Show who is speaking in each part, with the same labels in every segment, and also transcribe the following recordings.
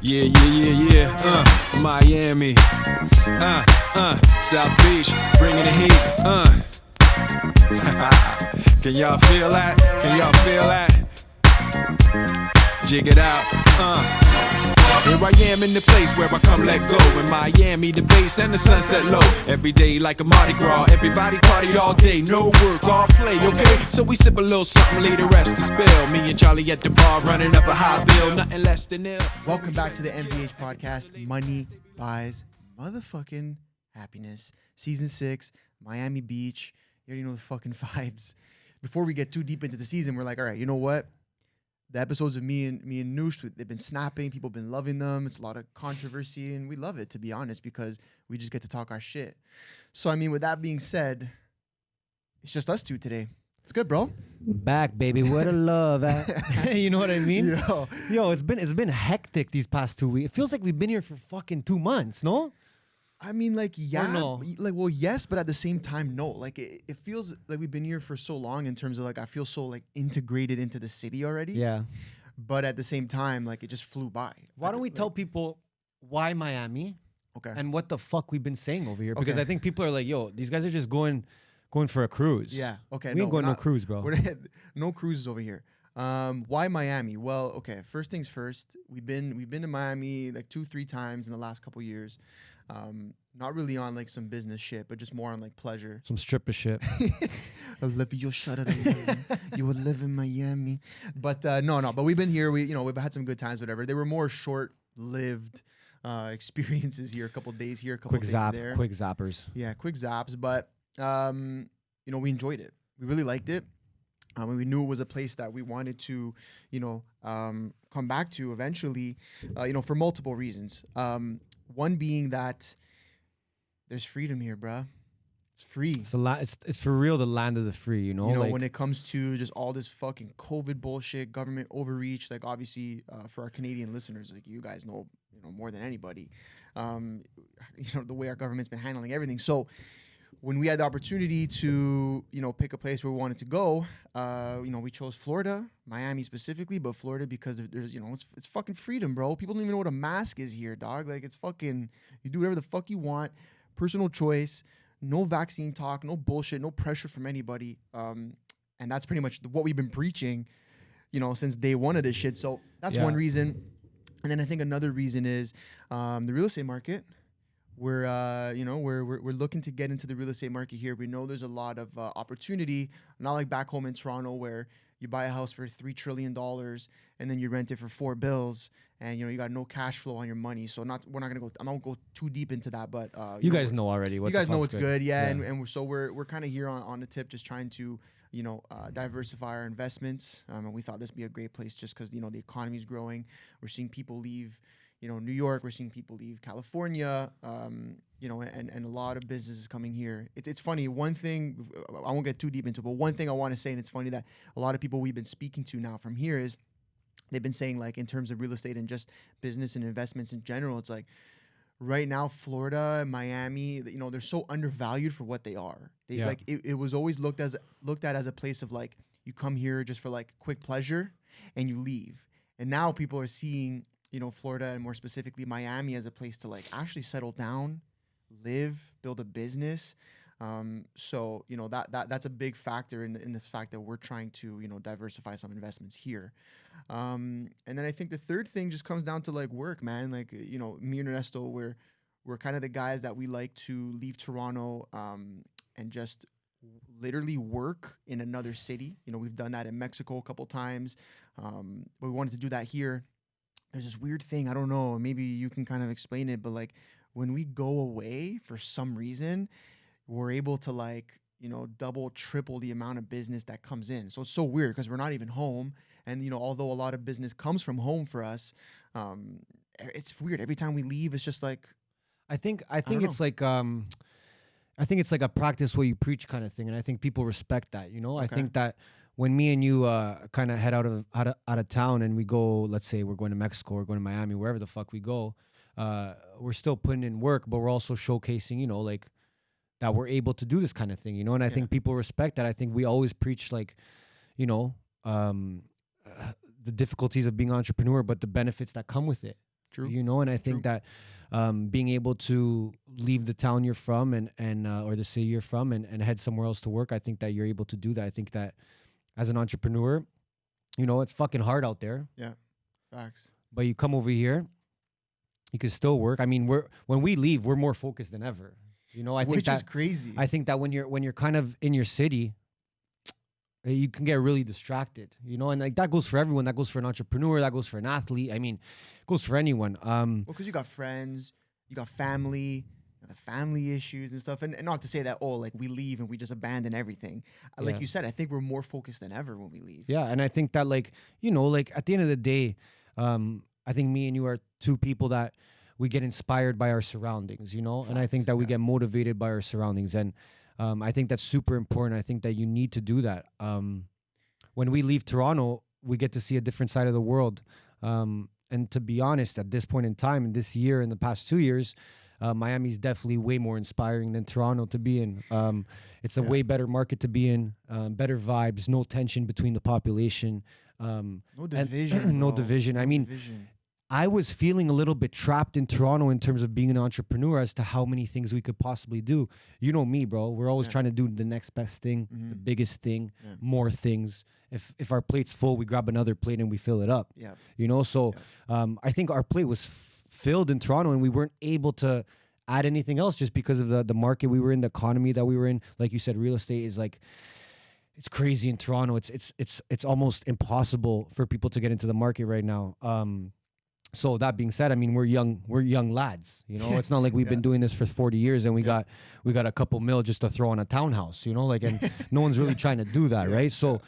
Speaker 1: Yeah. Miami. South Beach, bringing the heat. Can y'all feel that? Jig it out. Here I am in the place where I come let go. In Miami, the base and the sunset low. Every day like a Mardi Gras. Everybody party all day. No work, all play, okay? So we sip a little something, leave the rest to spill. Me and Charlie at the bar running up a high bill. Nothing less than ill.
Speaker 2: Welcome back to the MBH Podcast. Money buys motherfucking happiness. Season 6, Miami Beach. You already know the fucking vibes. Before we get too deep into the season, we're like, all right, you know what? The episodes of me and Noosh, they've been snapping. People have been loving them. It's a lot of controversy, and we love it, to be honest, because we just get to talk our shit. So, I mean, with that being said, it's just us two today. It's good, bro.
Speaker 3: Back, baby. Where the love at? You know what I mean? Yo, it's been hectic these past 2 weeks. It feels like we've been here for fucking 2 months, no?
Speaker 2: I mean, like, yeah.
Speaker 3: No?
Speaker 2: Like, well, yes, but at the same time, no. Like, it feels like we've been here for so long in terms of, like, I feel so, like, integrated into the city already.
Speaker 3: Yeah.
Speaker 2: But at the same time, like, it just flew by.
Speaker 3: Why don't we tell people why Miami?
Speaker 2: Okay.
Speaker 3: And what the fuck we've been saying over here? Because
Speaker 2: Okay.
Speaker 3: I think people are like, yo, these guys are just going for a cruise.
Speaker 2: Yeah. Okay.
Speaker 3: We ain't going no cruise, bro.
Speaker 2: No cruises over here. Why Miami? Well, okay. First things first. We've been to Miami like 2-3 times in the last couple years. Not really on like some business shit, but just more on like pleasure.
Speaker 3: Some stripper shit.
Speaker 2: Olivia, shut it. You will live in Miami. But no. But we've been here. We've had some good times. Whatever. They were more short-lived experiences here. A couple days here, a couple days there.
Speaker 3: Quick zappers.
Speaker 2: Yeah, quick zaps. But we enjoyed it. We really liked it. We knew it was a place that we wanted to, come back to eventually, for multiple reasons. One being that there's freedom here, bruh. It's free.
Speaker 3: It's for real the land of the free, you know?
Speaker 2: When it comes to just all this fucking COVID bullshit, government overreach, like obviously for our Canadian listeners, like you guys know, more than anybody, the way our government's been handling everything. So when we had the opportunity to, pick a place where we wanted to go, we chose Florida, Miami specifically, but Florida because there's, it's fucking freedom, bro. People don't even know what a mask is here, dog. Like it's fucking, you do whatever the fuck you want, personal choice, no vaccine talk, no bullshit, no pressure from anybody. And that's pretty much what we've been preaching, since day one of this shit. So that's one reason. And then I think another reason is the real estate market. We're looking to get into the real estate market here. We know there's a lot of opportunity, not like back home in Toronto where you buy a house for $3 trillion and then you rent it for $4 billion and you got no cash flow on your money. So I'm not gonna go too deep into that, but
Speaker 3: you guys know already.
Speaker 2: You guys know what's good, yeah. And we're kind of here on the tip, just trying to diversify our investments. And we thought this would be a great place just because the economy is growing. We're seeing people leave. New York, we're seeing people leave California, and a lot of businesses coming here. It's funny. One thing, I won't get too deep into it, but one thing I want to say, and it's funny that a lot of people we've been speaking to now from here is they've been saying, like, in terms of real estate and just business and investments in general, it's like right now, Florida, Miami, they're so undervalued for what they are. It was always looked at as a place of like, you come here just for like quick pleasure and you leave. And now people are seeing Florida and more specifically Miami as a place to like actually settle down, live, build a business. So that's a big factor in the fact that we're trying to diversify some investments here. And then I think the third thing just comes down to like work, man. Like me and Ernesto, we're kind of the guys that we like to leave Toronto and just literally work in another city. We've done that in Mexico a couple times, but we wanted to do that here. There's this weird thing, I don't know, maybe you can kind of explain it, but like when we go away for some reason, we're able to like, double, triple the amount of business that comes in. So it's so weird because we're not even home. And, although a lot of business comes from home for us, it's weird. Every time we leave, it's just like,
Speaker 3: I think it's like, I think it's like a practice what you preach kind of thing. And I think people respect that, Okay. I think that when me and you kind of head out of town and we go, let's say we're going to Mexico or going to Miami, wherever the fuck we go, we're still putting in work, but we're also showcasing, like that we're able to do this kind of thing, And I think people respect that. I think we always preach like, the difficulties of being an entrepreneur, but the benefits that come with it.
Speaker 2: True.
Speaker 3: You know, and I think that being able to leave the town you're from and or the city you're from and head somewhere else to work, I think that you're able to do that. I think that as an entrepreneur, you know, it's fucking hard out there.
Speaker 2: Yeah, facts.
Speaker 3: But you come over here, you can still work. I mean, when we leave, we're more focused than ever. You know, I think
Speaker 2: which
Speaker 3: that
Speaker 2: is crazy.
Speaker 3: I think that when you're kind of in your city, you can get really distracted, you know, and like that goes for everyone. That goes for an entrepreneur. That goes for an athlete. I mean, it goes for anyone.
Speaker 2: Well, because you got friends, you got family, the family issues and stuff. And not to say that, like we leave and we just abandon everything. Like you said, I think we're more focused than ever when we leave.
Speaker 3: Yeah. And I think that like, you know, like at the end of the day, I think me and you are two people that we get inspired by our surroundings, you know, and I think that we get motivated by our surroundings. And I think that's super important. I think that you need to do that. When we leave Toronto, we get to see a different side of the world. And to be honest, at this point in time, in this year, in the past 2 years, Miami's definitely way more inspiring than Toronto to be in. It's a way better market to be in, better vibes, no tension between the population.
Speaker 2: No division.
Speaker 3: No division. I mean, I was feeling a little bit trapped in Toronto in terms of being an entrepreneur as to how many things we could possibly do. You know me, bro. We're always trying to do the next best thing, the biggest thing, more things. If our plate's full, we grab another plate and we fill it up. Yeah. You know, so I think our plate was filled in Toronto and we weren't able to add anything else just because of the market we were in, the economy that we were in. Like you said, real estate is like, it's crazy in Toronto. It's almost impossible for people to get into the market right now. So that being said, I mean, we're young lads, you know, it's not like we've been doing this for 40 years and we got a couple mil just to throw on a townhouse, you know, like, and no one's really trying to do that. Right. So,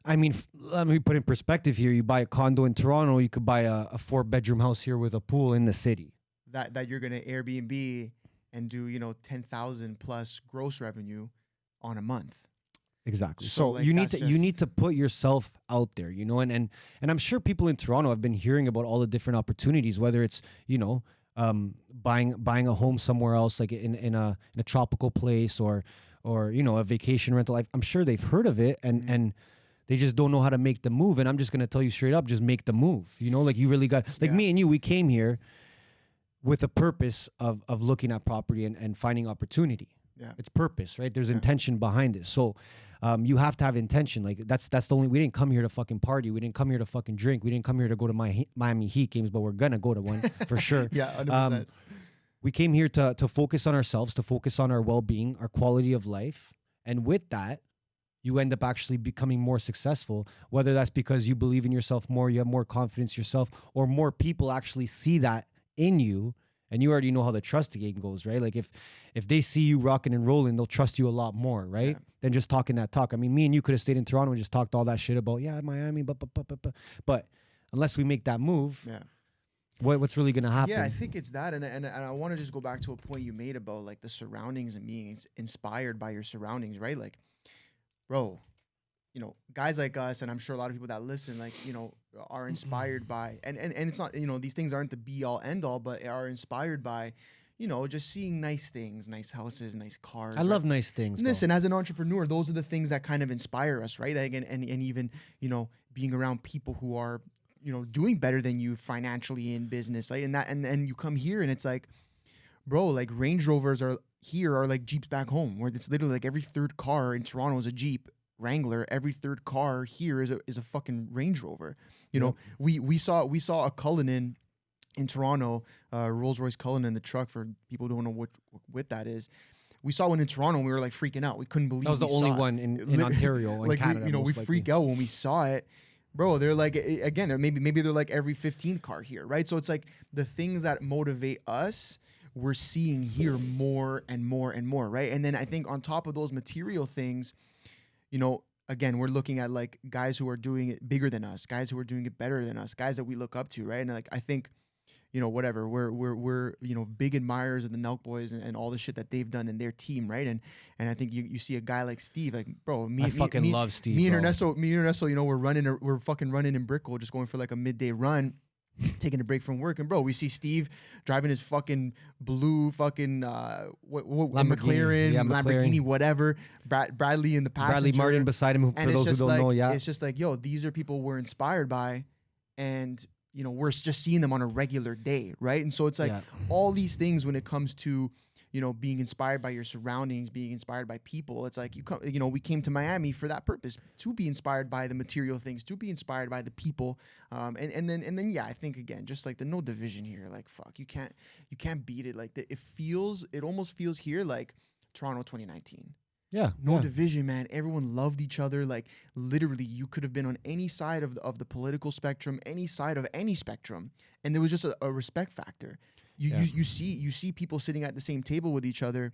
Speaker 3: I mean, let me put in perspective here. You buy a condo in Toronto, you could buy a 4-bedroom house here with a pool in the city.
Speaker 2: That you're going to Airbnb and do, you know, 10,000 plus gross revenue on a month.
Speaker 3: Exactly. So like you need to put yourself out there, you know, and I'm sure people in Toronto have been hearing about all the different opportunities, whether it's, you know, buying a home somewhere else, like in a tropical place or, you know, a vacation rental. I'm sure they've heard of it and they just don't know how to make the move. And I'm just going to tell you straight up, just make the move. You know, like you really got, like me and you, we came here with a purpose of looking at property and finding opportunity. Yeah. It's purpose, right? There's intention behind it. So you have to have intention. Like that's the only, we didn't come here to fucking party. We didn't come here to fucking drink. We didn't come here to go to Miami Heat games, but we're going to go to one for sure.
Speaker 2: Yeah, 100%.
Speaker 3: We came here to focus on ourselves, to focus on our well-being, our quality of life. And with that, you end up actually becoming more successful, whether that's because you believe in yourself more, you have more confidence in yourself, or more people actually see that in you. And you already know how the trust game goes, right? Like if they see you rocking and rolling, they'll trust you a lot more, right? Than just talking that talk. I mean, me and you could have stayed in Toronto and just talked all that shit about, Miami, but unless we make that move, what's really gonna happen?
Speaker 2: Yeah, I think it's that, and I want to just go back to a point you made about like the surroundings and being inspired by your surroundings, right? Like, bro, you know, guys like us, and I'm sure a lot of people that listen, like, you know, are inspired by, and it's not, you know, these things aren't the be all end all, but are inspired by, you know, just seeing nice things, nice houses, nice cars.
Speaker 3: I love nice things.
Speaker 2: Listen, as an entrepreneur, those are the things that kind of inspire us, right? Like, and even, you know, being around people who are, you know, doing better than you financially in business, like, and you come here and it's like, bro, like Range Rovers are like Jeeps back home, where it's literally like every third car in Toronto is a Jeep Wrangler. Every third car here is a fucking Range Rover. You know, we saw a Cullinan in Toronto, Rolls-Royce Cullinan, the truck, for people who don't know what that is. We saw one in Toronto and we were like freaking out. We couldn't believe
Speaker 3: that was the only one in Ontario,
Speaker 2: like,
Speaker 3: in Canada.
Speaker 2: We freak out when we saw it. Bro, they're like, again, maybe they're like every 15th car here, right? So it's like the things that motivate us, we're seeing here more and more and more, right? And then I think on top of those material things, you know, again, we're looking at like guys who are doing it bigger than us, guys who are doing it better than us, guys that we look up to, right? And like, I think, you know, whatever, we're you know, big admirers of the Nelk boys and all the shit that they've done in their team, right? And I think you see a guy like Steve, like, bro,
Speaker 3: I fucking love Steve.
Speaker 2: Me and Ernesto, you know, we're fucking running in Brickell, just going for like a midday run, taking a break from work, and bro, we see Steve driving his fucking blue fucking McLaren, Lamborghini, whatever. Bradley in the passenger,
Speaker 3: Bradley Martin beside him. For those who don't know,
Speaker 2: it's just like, yo, these are people we're inspired by. and we're just seeing them on a regular day, right? And so it's like all these things when it comes to being inspired by your surroundings, being inspired by people. It's like we came to Miami for that purpose, to be inspired by the material things, to be inspired by the people, and then yeah, I think again, just like the no division here, like fuck, you can't beat it. Like it almost feels here like Toronto 2019.
Speaker 3: Yeah,
Speaker 2: no division, man. Everyone loved each other. Like literally, you could have been on any side of the political spectrum, any side of any spectrum, and there was just a respect factor. You see people sitting at the same table with each other,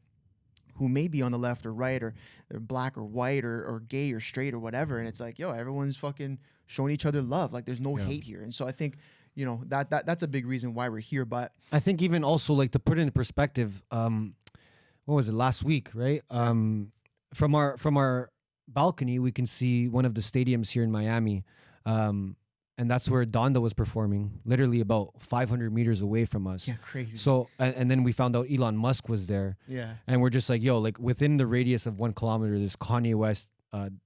Speaker 2: who may be on the left or right, or they're black or white or gay or straight or whatever, and it's like, yo, everyone's fucking showing each other love. Like there's no hate here, and so I think that's a big reason why we're here. But
Speaker 3: I think even also like to put it in perspective, what was it last week, right? From our balcony, we can see one of the stadiums here in Miami, and that's where Donda was performing, literally about 500 meters away from us.
Speaker 2: Yeah, crazy.
Speaker 3: So, and then we found out Elon Musk was there.
Speaker 2: Yeah.
Speaker 3: And we're just like, yo, like within the radius of 1 kilometer, there's Kanye West,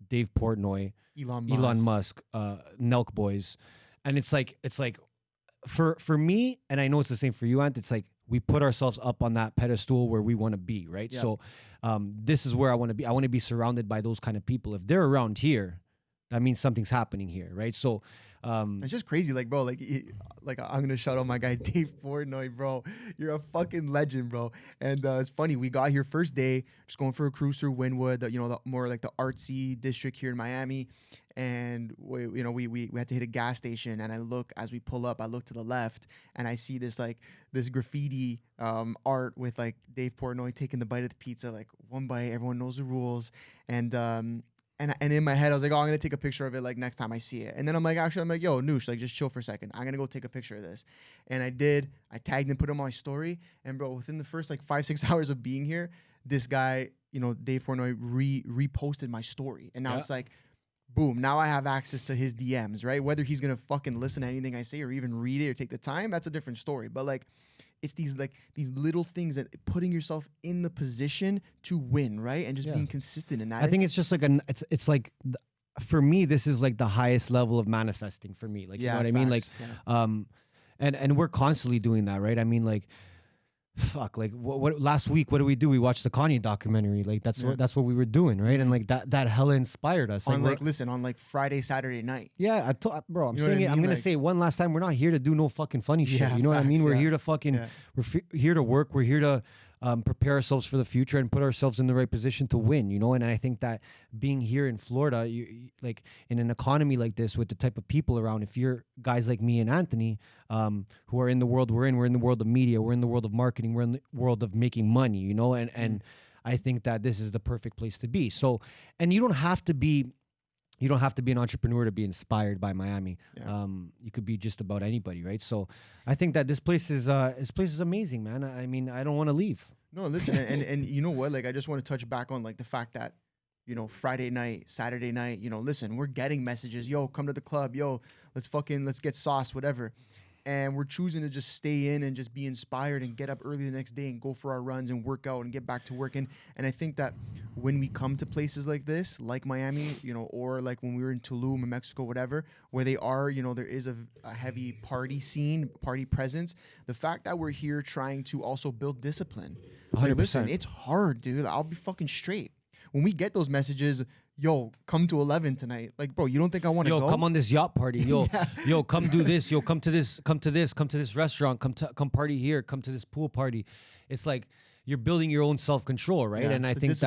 Speaker 3: Dave Portnoy, Elon Musk, Nelk Boys. And it's like for me, and I know it's the same for you, Ant, it's like we put ourselves up on that pedestal where we want to be, right? Yep. So this is where I want to be. I want to be surrounded by those kind of people. If they're around here, that means something's happening here, right? So
Speaker 2: it's just crazy, like, bro, like I'm gonna shout out my guy Dave Portnoy, bro. You're a fucking legend, bro. And it's funny, we got here first day, just going for a cruise through Wynwood, the more like the artsy district here in Miami, and we had to hit a gas station, and as we pull up, I look to the left, and I see this graffiti art with like Dave Portnoy taking the bite of the pizza, like one bite, everyone knows the rules, and in my head, I was like, oh, I'm going to take a picture of it like next time I see it. And then I'm like, yo, Noosh, like just chill for a second. I'm going to go take a picture of this. And I did. I tagged and put it on my story. And bro, within the first like 5-6 hours of being here, this guy, Dave Portnoy reposted my story. And now it's like, boom, now I have access to his DMs, right? Whether he's going to fucking listen to anything I say or even read it or take the time, that's a different story. But like, it's these little things that putting yourself in the position to win, right? And just being consistent in that.
Speaker 3: I think it's just like it's like for me, this is like the highest level of manifesting for me. Like, you know what I mean? Like, and we're constantly doing that, right? I mean, like, fuck, like what last week, what did we do? We watched the Kanye documentary. Like that's what we were doing, right? And like that hella inspired us.
Speaker 2: On on Friday, Saturday night.
Speaker 3: Yeah, bro, I'm saying it. I'm gonna say it one last time. We're not here to do no fucking funny shit. You know what I mean? We're here to fucking we're here to work. We're here to prepare ourselves for the future and put ourselves in the right position to win, And I think that being here in Florida, you like in an economy like this with the type of people around, if you're guys like me and Anthony, who are in the world we're in the world of media, we're in the world of marketing, we're in the world of making money, and I think that this is the perfect place to be. So, and you don't have to be an entrepreneur to be inspired by Miami. Yeah. You could be just about anybody, right? So I think that this place is amazing, man. I mean, I don't want to leave.
Speaker 2: No, listen, and you know what? Like, I just want to touch back on like the fact that, Friday night, Saturday night, listen, we're getting messages, yo, come to the club, yo, let's get sauce, whatever. And we're choosing to just stay in and just be inspired and get up early the next day and go for our runs and work out and get back to work. And I think that when we come to places like this, like Miami, or like when we were in Tulum in Mexico, whatever, where they are, there is a heavy party scene, party presence. The fact that we're here trying to also build discipline.
Speaker 3: 100%.
Speaker 2: Like, listen, it's hard, dude. I'll be fucking straight. When we get those messages, yo, come to 11 tonight. Like, bro, you don't think I want to go?
Speaker 3: Yo, come on this yacht party. Yo, yo, come do this. Yo, come to this restaurant. Come party here. Come to this pool party. It's like you're building your own self-control, right?
Speaker 2: Yeah,
Speaker 3: and I think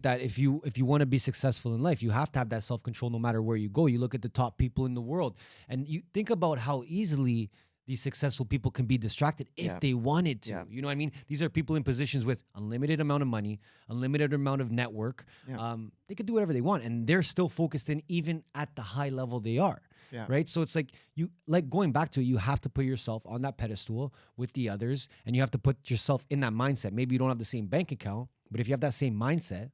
Speaker 3: that if you want to be successful in life, you have to have that self-control no matter where you go. You look at the top people in the world and you think about how easily these successful people can be distracted if they wanted to. You know what I mean? These are people in positions with unlimited amount of money, unlimited amount of network. They could do whatever they want, and they're still focused in even at the high level they are. Right? So it's like going back to it, you have to put yourself on that pedestal with the others, and you have to put yourself in that mindset. Maybe you don't have the same bank account, but if you have that same mindset,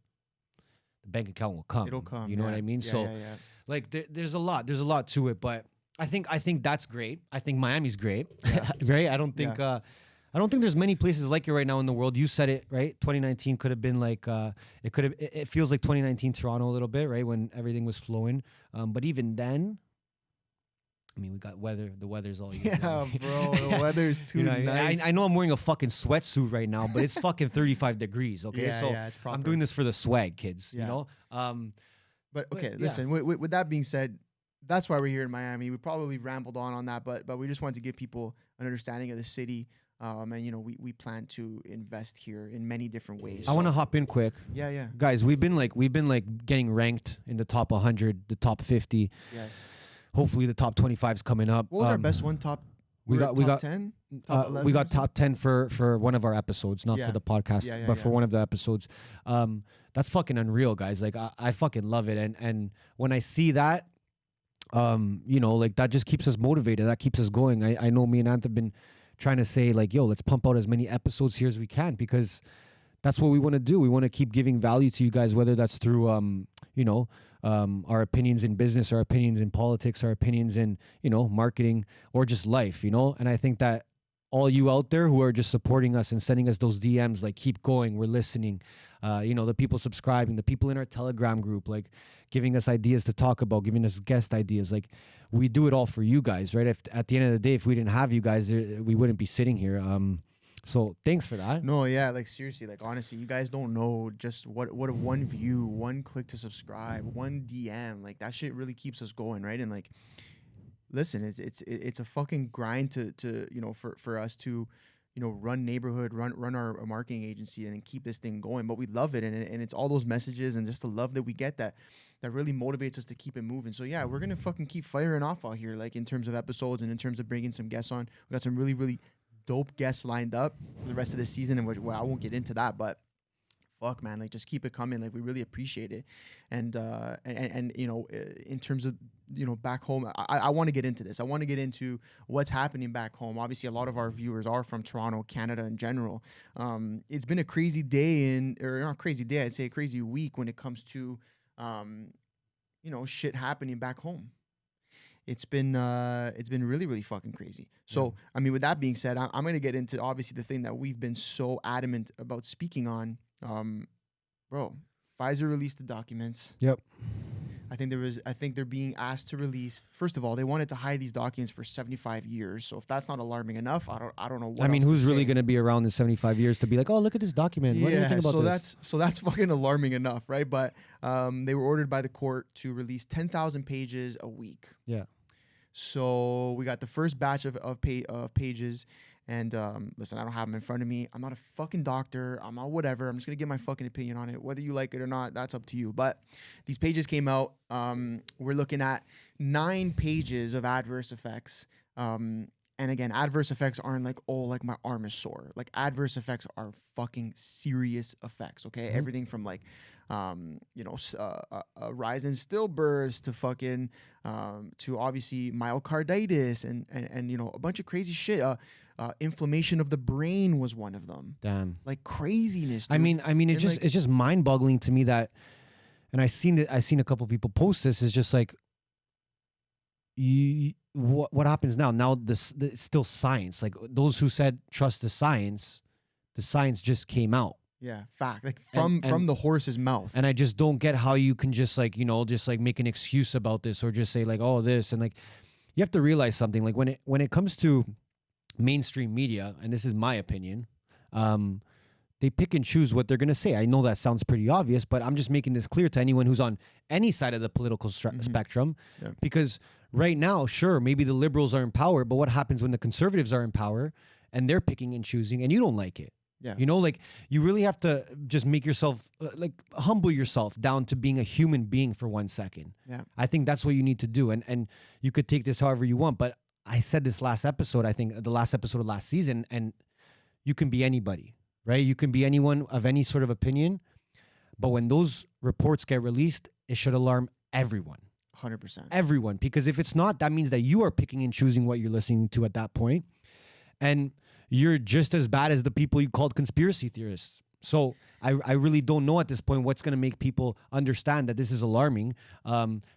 Speaker 3: the bank account will come.
Speaker 2: It'll come.
Speaker 3: You know what I mean? Like there's a lot to it, but I think that's great. I think Miami's great. Right? I don't think there's many places like it right now in the world. You said it, right? 2019 could have been like it feels like 2019 Toronto a little bit, right? When everything was flowing. But even then, I mean, we got weather. The weather's all
Speaker 2: Yeah, bro. The weather's too nice.
Speaker 3: I know I'm wearing a fucking sweatsuit right now, but it's fucking 35 degrees. Okay,
Speaker 2: Yeah,
Speaker 3: so
Speaker 2: yeah, it's proper.
Speaker 3: I'm doing this for the swag, kids.
Speaker 2: Yeah.
Speaker 3: You know.
Speaker 2: But okay,
Speaker 3: yeah.
Speaker 2: listen. With that being said, that's why we're here in Miami. We probably rambled on that, but we just wanted to give people an understanding of the city. And you know, we plan to invest here in many different ways.
Speaker 3: I want to hop in quick.
Speaker 2: Yeah.
Speaker 3: Guys, we've been like getting ranked in the top 100, the top 50.
Speaker 2: Yes.
Speaker 3: Hopefully the top 25 is coming up.
Speaker 2: What was our best one?
Speaker 3: We got
Speaker 2: 10.
Speaker 3: We got top 10 for one of our episodes, not
Speaker 2: Yeah.
Speaker 3: for the podcast, but for one of the episodes. That's fucking unreal, guys. Like I fucking love it, and when I see that, you know, like that just keeps us motivated. That keeps us going. I know me and Ant have been trying to say like, yo, let's pump out as many episodes here as we can, because that's what we want to do. We want to keep giving value to you guys, whether that's through, you know, our opinions in business, our opinions in politics, our opinions in, you know, marketing, or just life, you know? And I think that all you out there who are just supporting us and sending us those DMs, like, keep going, we're listening. You know, the people subscribing, the people in our Telegram group, like giving us ideas to talk about, giving us guest ideas. Like, we do it all for you guys, right? If at the end of the day, if we didn't have you guys, we wouldn't be sitting here. So thanks for that.
Speaker 2: No, yeah, like seriously, like honestly, you guys don't know just what a one view, one click to subscribe, one DM, like that shit really keeps us going, right? And like, listen, it's a fucking grind to you know, for us to, you know, run Neighborhood, run our marketing agency and keep this thing going. But we love it, and it's all those messages and just the love that we get that really motivates us to keep it moving. So yeah, we're gonna fucking keep firing off out here, like in terms of episodes and in terms of bringing some guests on. We got some really, really dope guests lined up for the rest of the season, and well, I won't get into that, but fuck, man, like just keep it coming. Like we really appreciate it, and you know, in terms of, you know, back home, I want to get into this. I want to get into what's happening back home. Obviously, a lot of our viewers are from Toronto, Canada in general. It's been a crazy day or not crazy day, I'd say a crazy week when it comes to, you know, shit happening back home. It's been really, really fucking crazy. So, I mean, with that being said, I'm going to get into obviously the thing that we've been so adamant about speaking on. Bro, Pfizer released the documents.
Speaker 3: Yep.
Speaker 2: I think they're being asked to release. First of all, they wanted to hide these documents for 75 years. So if that's not alarming enough, I don't know what.
Speaker 3: I mean,
Speaker 2: else
Speaker 3: who's
Speaker 2: to
Speaker 3: really
Speaker 2: say.
Speaker 3: going to be around in 75 years to be like, oh, look at this document. What do you think about this?
Speaker 2: So that's fucking alarming enough, right? But they were ordered by the court to release 10,000 pages a week.
Speaker 3: Yeah.
Speaker 2: So we got the first batch of pages. And listen, I don't have them in front of me. I'm not a fucking doctor. I'm not whatever. I'm just going to give my fucking opinion on it. Whether you like it or not, that's up to you. But these pages came out. We're looking at 9 pages of adverse effects. And again, adverse effects aren't like, oh, like my arm is sore. Like adverse effects are fucking serious effects, okay? Mm-hmm. Everything from like, you know, a rise in stillbirths to fucking, to obviously myocarditis and you know, a bunch of crazy shit. Inflammation of the brain was one of them.
Speaker 3: Damn.
Speaker 2: Like craziness, dude.
Speaker 3: I mean, it's just mind-boggling to me that, and I seen a couple people post this. Is just like, what happens now? Now it's still science. Like those who said trust the science just came out.
Speaker 2: Yeah, fact. Like from the horse's mouth.
Speaker 3: And I just don't get how you can just like, you know, just like make an excuse about this or just say like, oh, this, and like, you have to realize something. Like when it comes to mainstream media, and this is my opinion, they pick and choose what they're going to say. I know that sounds pretty obvious, but I'm just making this clear to anyone who's on any side of the political spectrum. Yeah. Because right now, sure, maybe the liberals are in power, but what happens when the conservatives are in power and they're picking and choosing and you don't like it?
Speaker 2: Yeah.
Speaker 3: You know, like you really have to just make yourself, like humble yourself down to being a human being for 1 second.
Speaker 2: Yeah.
Speaker 3: I think that's what you need to do. And you could take this however you want, but I said this last episode, I think the last episode of last season, and you can be anybody, right? You can be anyone of any sort of opinion. But when those reports get released, it should alarm everyone.
Speaker 2: 100%.
Speaker 3: Everyone. Because if it's not, that means that you are picking and choosing what you're listening to at that point. And you're just as bad as the people you called conspiracy theorists. So I really don't know at this point what's going to make people understand that this is alarming,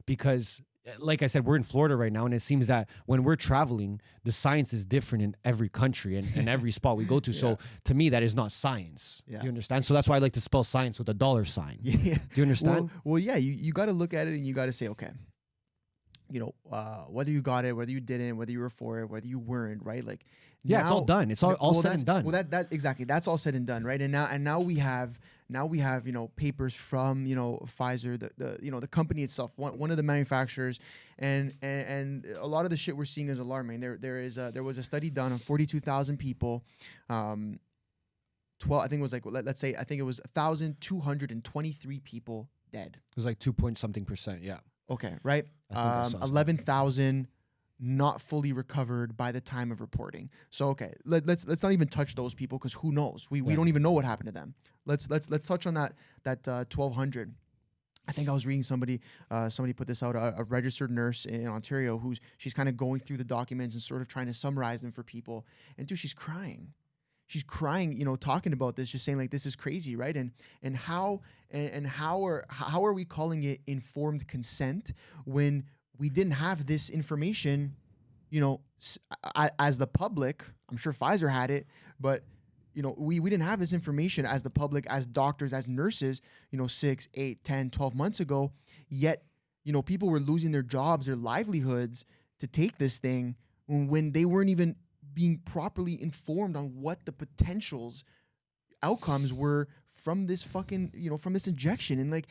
Speaker 3: because like I said, we're in Florida right now, and it seems that when we're traveling, the science is different in every country and every spot we go to. Yeah. So to me, that is not science. Yeah. Do you understand? So that's why I like to spell science with a $sign. Yeah. Do you understand?
Speaker 2: Well, yeah, you got to look at it and you got to say, okay, whether you got it, whether you didn't, whether you were for it, whether you weren't, right? Like,
Speaker 3: yeah, it's all done. It's all said and done.
Speaker 2: Well, that exactly, that's all said and done, right? And now we have papers from Pfizer, the company itself, one of the manufacturers, and a lot of the shit we're seeing is alarming. There was a study done on 42,000 people. 12, I think it was like, let's say, I think it was 1,223 people dead.
Speaker 3: It was like 2 point something %. Yeah.
Speaker 2: Okay. Right. 11,000 not fully recovered by the time of reporting. So, okay, let's not even touch those people, because who knows? We don't even know what happened to them. Let's touch on that 1,200. I think I was reading somebody put this out, a registered nurse in Ontario she's kind of going through the documents and sort of trying to summarize them for people. And dude, she's crying. She's crying, talking about this, just saying like, this is crazy, right? And how are we calling it informed consent when we didn't have this information, as the public? I'm sure Pfizer had it, but we didn't have this information as the public, as doctors, as nurses, 6, 8, 10, 12 months ago. Yet, people were losing their jobs, their livelihoods to take this thing when they weren't even being properly informed on what the outcomes were from this fucking, from this injection. And like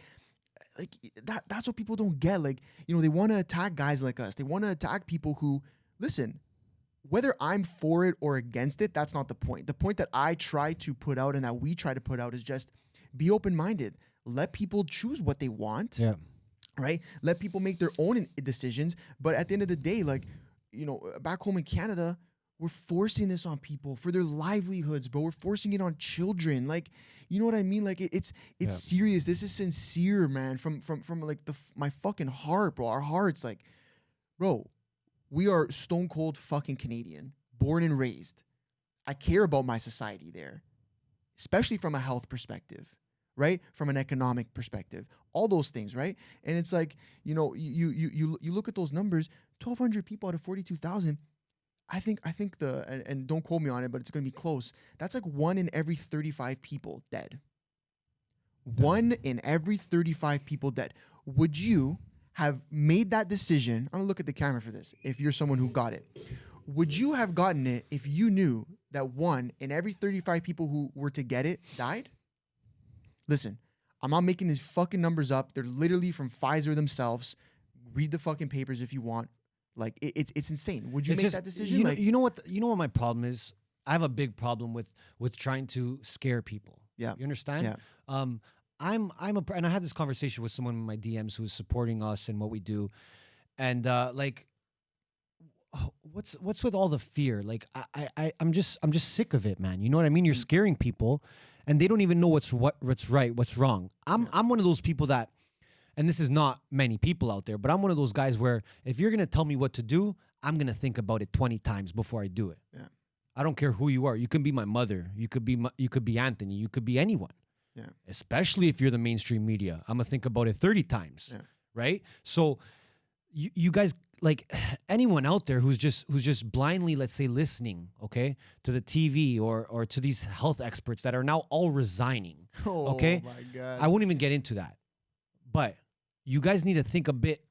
Speaker 2: that's what people don't get. Like, they want to attack guys like us. They want to attack people who, listen, whether I'm for it or against it, that's not the point. The point that I try to put out and that we try to put out is just be open-minded. Let people choose what they want.
Speaker 3: Yeah.
Speaker 2: Right? Let people make their own decisions. But at the end of the day, like, back home in Canada, we're forcing this on people for their livelihoods, bro. We're forcing it on children. Like, you know what I mean? Like, it's serious. This is sincere, man. From like my fucking heart, bro. Our hearts, like, bro, we are stone cold fucking Canadian, born and raised. I care about my society there, especially from a health perspective, right? From an economic perspective, all those things, right? And it's like, you look at those numbers, 1,200 people out of 42,000. I think and don't quote me on it, but it's going to be close. That's like 1 in every 35 people dead. 1 in every 35 people dead. Would you have made that decision? I'm going to look at the camera for this. If you're someone who got it, would you have gotten it if you knew that 1 in every 35 people who were to get it died? Listen, I'm not making these fucking numbers up. They're literally from Pfizer themselves. Read the fucking papers if you want. Like, it's insane. Would you make that decision?
Speaker 3: You know what my problem is? I have a big problem with trying to scare people.
Speaker 2: Yeah.
Speaker 3: You understand?
Speaker 2: Yeah.
Speaker 3: And I had this conversation with someone in my DMs who's supporting us and what we do. And what's with all the fear? Like, I'm just sick of it, man. You know what I mean? You're scaring people and they don't even know what's right, what's wrong. I'm one of those people that, and this is not many people out there, but I'm one of those guys where if you're going to tell me what to do, I'm going to think about it 20 times before I do it.
Speaker 2: Yeah.
Speaker 3: I don't care who you are. You can be my mother. You could be Anthony. You could be anyone.
Speaker 2: Yeah.
Speaker 3: Especially if you're the mainstream media. I'm going to think about it 30 times.
Speaker 2: Yeah.
Speaker 3: Right? So you guys, like, anyone out there who's just blindly, let's say, listening, okay, to the TV or to these health experts that are now all resigning. Okay?
Speaker 2: Oh my God.
Speaker 3: I won't even get into that. But you guys need to think a bit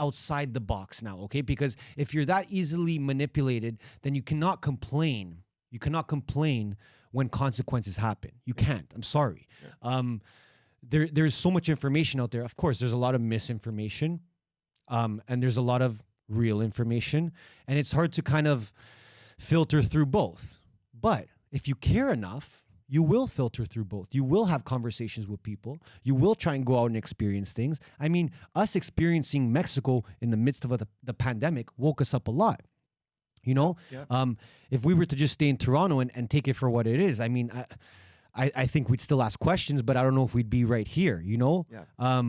Speaker 3: outside the box now, okay? Because if you're that easily manipulated, then you cannot complain. You cannot complain when consequences happen. You can't. I'm sorry. Yeah. There's so much information out there. Of course, there's a lot of misinformation, and there's a lot of real information, and it's hard to kind of filter through both. But if you care enough, you will filter through both. You will have conversations with people. You will try and go out and experience things. I mean, us experiencing Mexico in the midst of the pandemic woke us up a lot.
Speaker 2: Yeah.
Speaker 3: If we were to just stay in Toronto and take it for what it is, I mean, I think we'd still ask questions, but I don't know if we'd be right here,
Speaker 2: Yeah.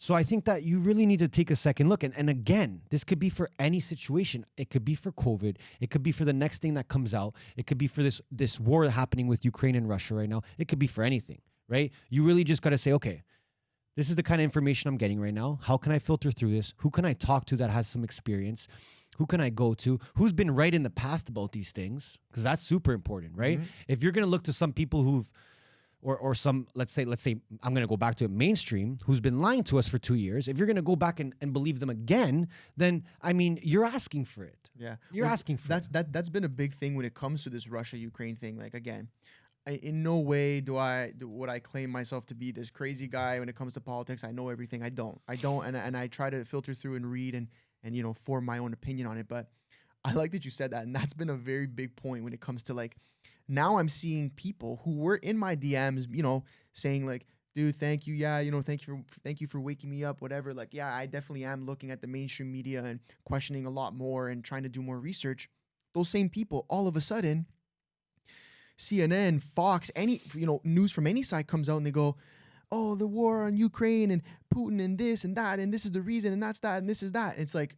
Speaker 3: So I think that you really need to take a second look. And again, this could be for any situation. It could be for COVID. It could be for the next thing that comes out. It could be for this war happening with Ukraine and Russia right now. It could be for anything, right? You really just got to say, okay, this is the kind of information I'm getting right now. How can I filter through this? Who can I talk to that has some experience? Who can I go to? Who's been right in the past about these things? Because that's super important, right?
Speaker 2: Mm-hmm.
Speaker 3: If you're going to look to some people who've or some, let's say I'm going to go back to it, mainstream, who's been lying to us for 2 years, if you're going to go back and believe them again, then I mean, you're asking for it.
Speaker 2: Yeah,
Speaker 3: you're asking for it.
Speaker 2: That's been a big thing when it comes to this Russia-Ukraine thing. Like, again, in no way would I claim myself to be this crazy guy when it comes to politics. I know everything. I don't, and I try to filter through and read and form my own opinion on it. But I like that you said that, and that's been a very big point when it comes to, like, now I'm seeing people who were in my DMs, saying like, dude, thank you. Yeah, thank you for waking me up, whatever. Like, yeah, I definitely am looking at the mainstream media and questioning a lot more and trying to do more research. Those same people, all of a sudden, CNN, Fox, any, news from any side comes out and they go, oh, the war on Ukraine and Putin and this and that, and this is the reason, and that's that, and this is that. And it's like,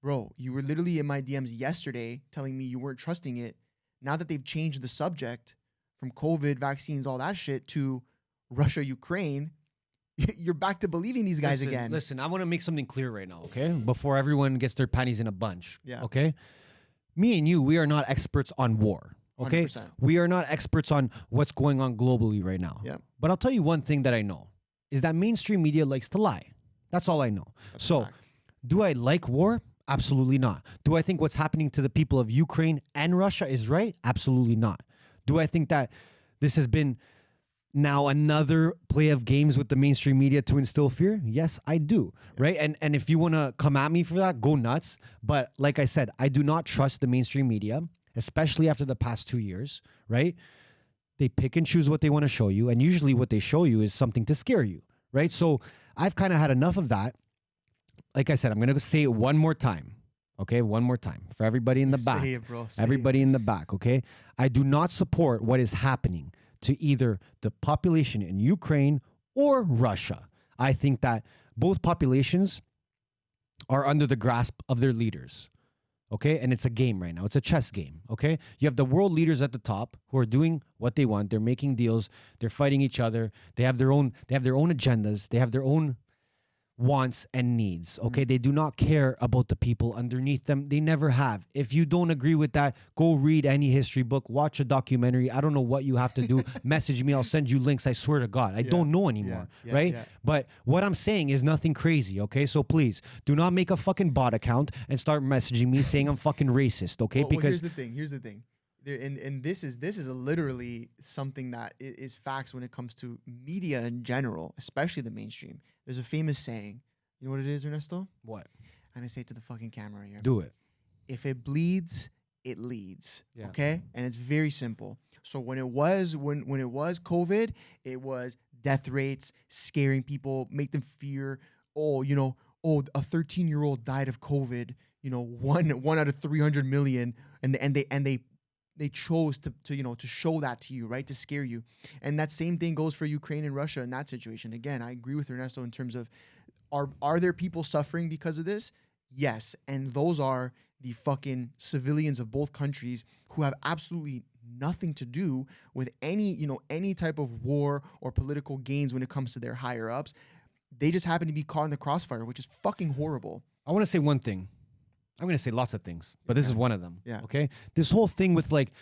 Speaker 2: bro, you were literally in my DMs yesterday telling me you weren't trusting it. Now that they've changed the subject from COVID, vaccines, all that shit to Russia, Ukraine, you're back to believing these guys again.
Speaker 3: Listen, I want to make something clear right now, okay? Before everyone gets their panties in a bunch.
Speaker 2: Yeah.
Speaker 3: Okay? Me and you, we are not experts on war. Okay?
Speaker 2: 100%.
Speaker 3: We are not experts on what's going on globally right now.
Speaker 2: Yeah.
Speaker 3: But I'll tell you one thing that I know is that mainstream media likes to lie. That's all I know.
Speaker 2: That's
Speaker 3: so,
Speaker 2: a fact.
Speaker 3: do I like war? Absolutely not. Do I think what's happening to the people of Ukraine and Russia is right? Absolutely not. Do I think that this has been now another play of games with the mainstream media to instill fear? Yes, I do. Right? And if you want to come at me for that, go nuts. But like I said, I do not trust the mainstream media, especially after the past 2 years, right? They pick and choose what they want to show you. And usually what they show you is something to scare you, right? So I've kind of had enough of that. Like I said, I'm going to say it one more time. Okay, one more time for everybody in the back.
Speaker 2: Say it, bro. Say
Speaker 3: everybody
Speaker 2: it.
Speaker 3: in the back, okay? I do not support what is happening to either the population in Ukraine or Russia. I think that both populations are under the grasp of their leaders. Okay? And it's a game right now. It's a chess game, okay? You have the world leaders at the top who are doing what they want. They're making deals. They're fighting each other. They have their own agendas. They have their own wants and needs, okay? They do not care about the people underneath them. They never have. If you don't agree with that, go read any history book, watch a documentary. I don't know what you have to do. Message me. I'll send you links. I swear to God. I don't know anymore, right? Yeah. But what I'm saying is nothing crazy, okay? So please, do not make a fucking bot account and start messaging me saying I'm fucking racist, okay?
Speaker 2: Because here's the thing. And this is literally something that is facts when it comes to media in general, especially the mainstream. There's a famous saying. You know what it is, Ernesto?
Speaker 3: What?
Speaker 2: And I say it to the fucking camera right here.
Speaker 3: Do it.
Speaker 2: If it bleeds, it leads.
Speaker 3: Yeah.
Speaker 2: Okay? And it's very simple. So when it was COVID, it was death rates, scaring people, make them fear. Oh, a 13-year-old died of COVID. One out of 300 million, and they chose to show that to you, right? To scare you. And that same thing goes for Ukraine and Russia in that situation. Again, I agree with Ernesto in terms of are there people suffering because of this? Yes. And those are the fucking civilians of both countries who have absolutely nothing to do with any type of war or political gains when it comes to their higher ups. They just happen to be caught in the crossfire, which is fucking horrible.
Speaker 3: I want to say one thing. I'm going to say lots of things, but this is one of them.
Speaker 2: Yeah.
Speaker 3: Okay? This whole thing with like,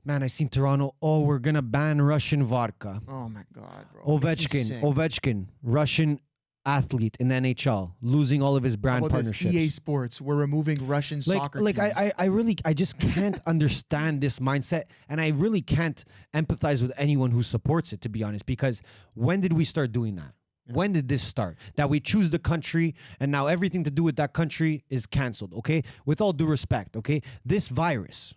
Speaker 3: man, I seen Toronto, we're going to ban Russian vodka.
Speaker 2: Oh my God, bro.
Speaker 3: Ovechkin, Russian athlete in the NHL, losing all of his brand partnerships.
Speaker 2: EA Sports, we're removing Russian soccer teams.
Speaker 3: I just can't understand this mindset, and I really can't empathize with anyone who supports it, to be honest, because when did we start doing that? Yeah. When did this start? That we choose the country and now everything to do with that country is canceled, okay? With all due respect, okay? This virus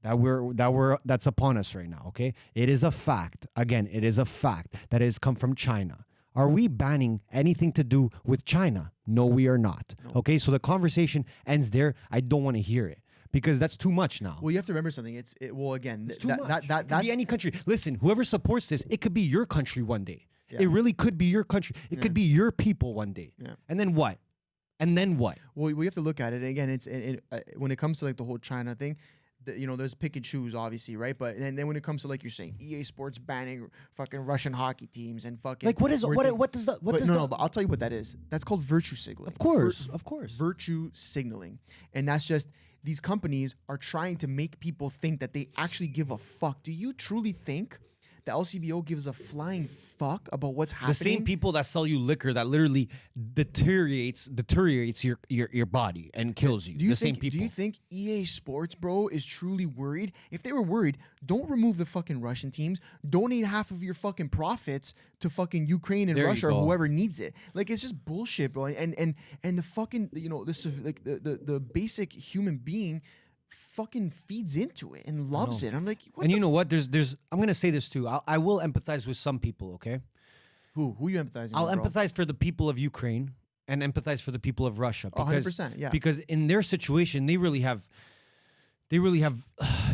Speaker 3: that's upon us right now, okay? It is a fact. Again, it is a fact that it has come from China. Are we banning anything to do with China? No, we are not. No. Okay, so the conversation ends there. I don't want to hear it because that's too much now.
Speaker 2: Well, you have to remember something. It's
Speaker 3: too much. It could be any country. Listen, whoever supports this, it could be your country one day. Yeah. It really could be your country. It could be your people one day. Yeah. And then what? Well,
Speaker 2: we have to look at it again. When it comes to like the whole China thing. There's pick and choose, obviously, right? But and then when it comes to like you're saying, EA Sports banning fucking Russian hockey teams and fucking
Speaker 3: like
Speaker 2: but I'll tell you what that is. That's called virtue signaling.
Speaker 3: Of course.
Speaker 2: Virtue signaling, and that's just these companies are trying to make people think that they actually give a fuck. Do you truly think The LCBO gives a flying fuck about what's happening.
Speaker 3: The same people that sell you liquor that literally deteriorates your body and kills you. Same people.
Speaker 2: Do you think EA Sports, bro, is truly worried? If they were worried, don't remove the fucking Russian teams. Donate half of your fucking profits to fucking Ukraine and Russia or whoever needs it. Like, it's just bullshit, bro. And the fucking, you know, this like the basic human being fucking feeds into it and loves it. I'm like, what?
Speaker 3: And you know what? There's I'm gonna say this too. I will empathize with some people. Okay.
Speaker 2: Who you empathizing?
Speaker 3: I'll
Speaker 2: with,
Speaker 3: empathize for the people of Ukraine and empathize for the people of Russia. Because,
Speaker 2: 100%, yeah.
Speaker 3: Because in their situation, they really have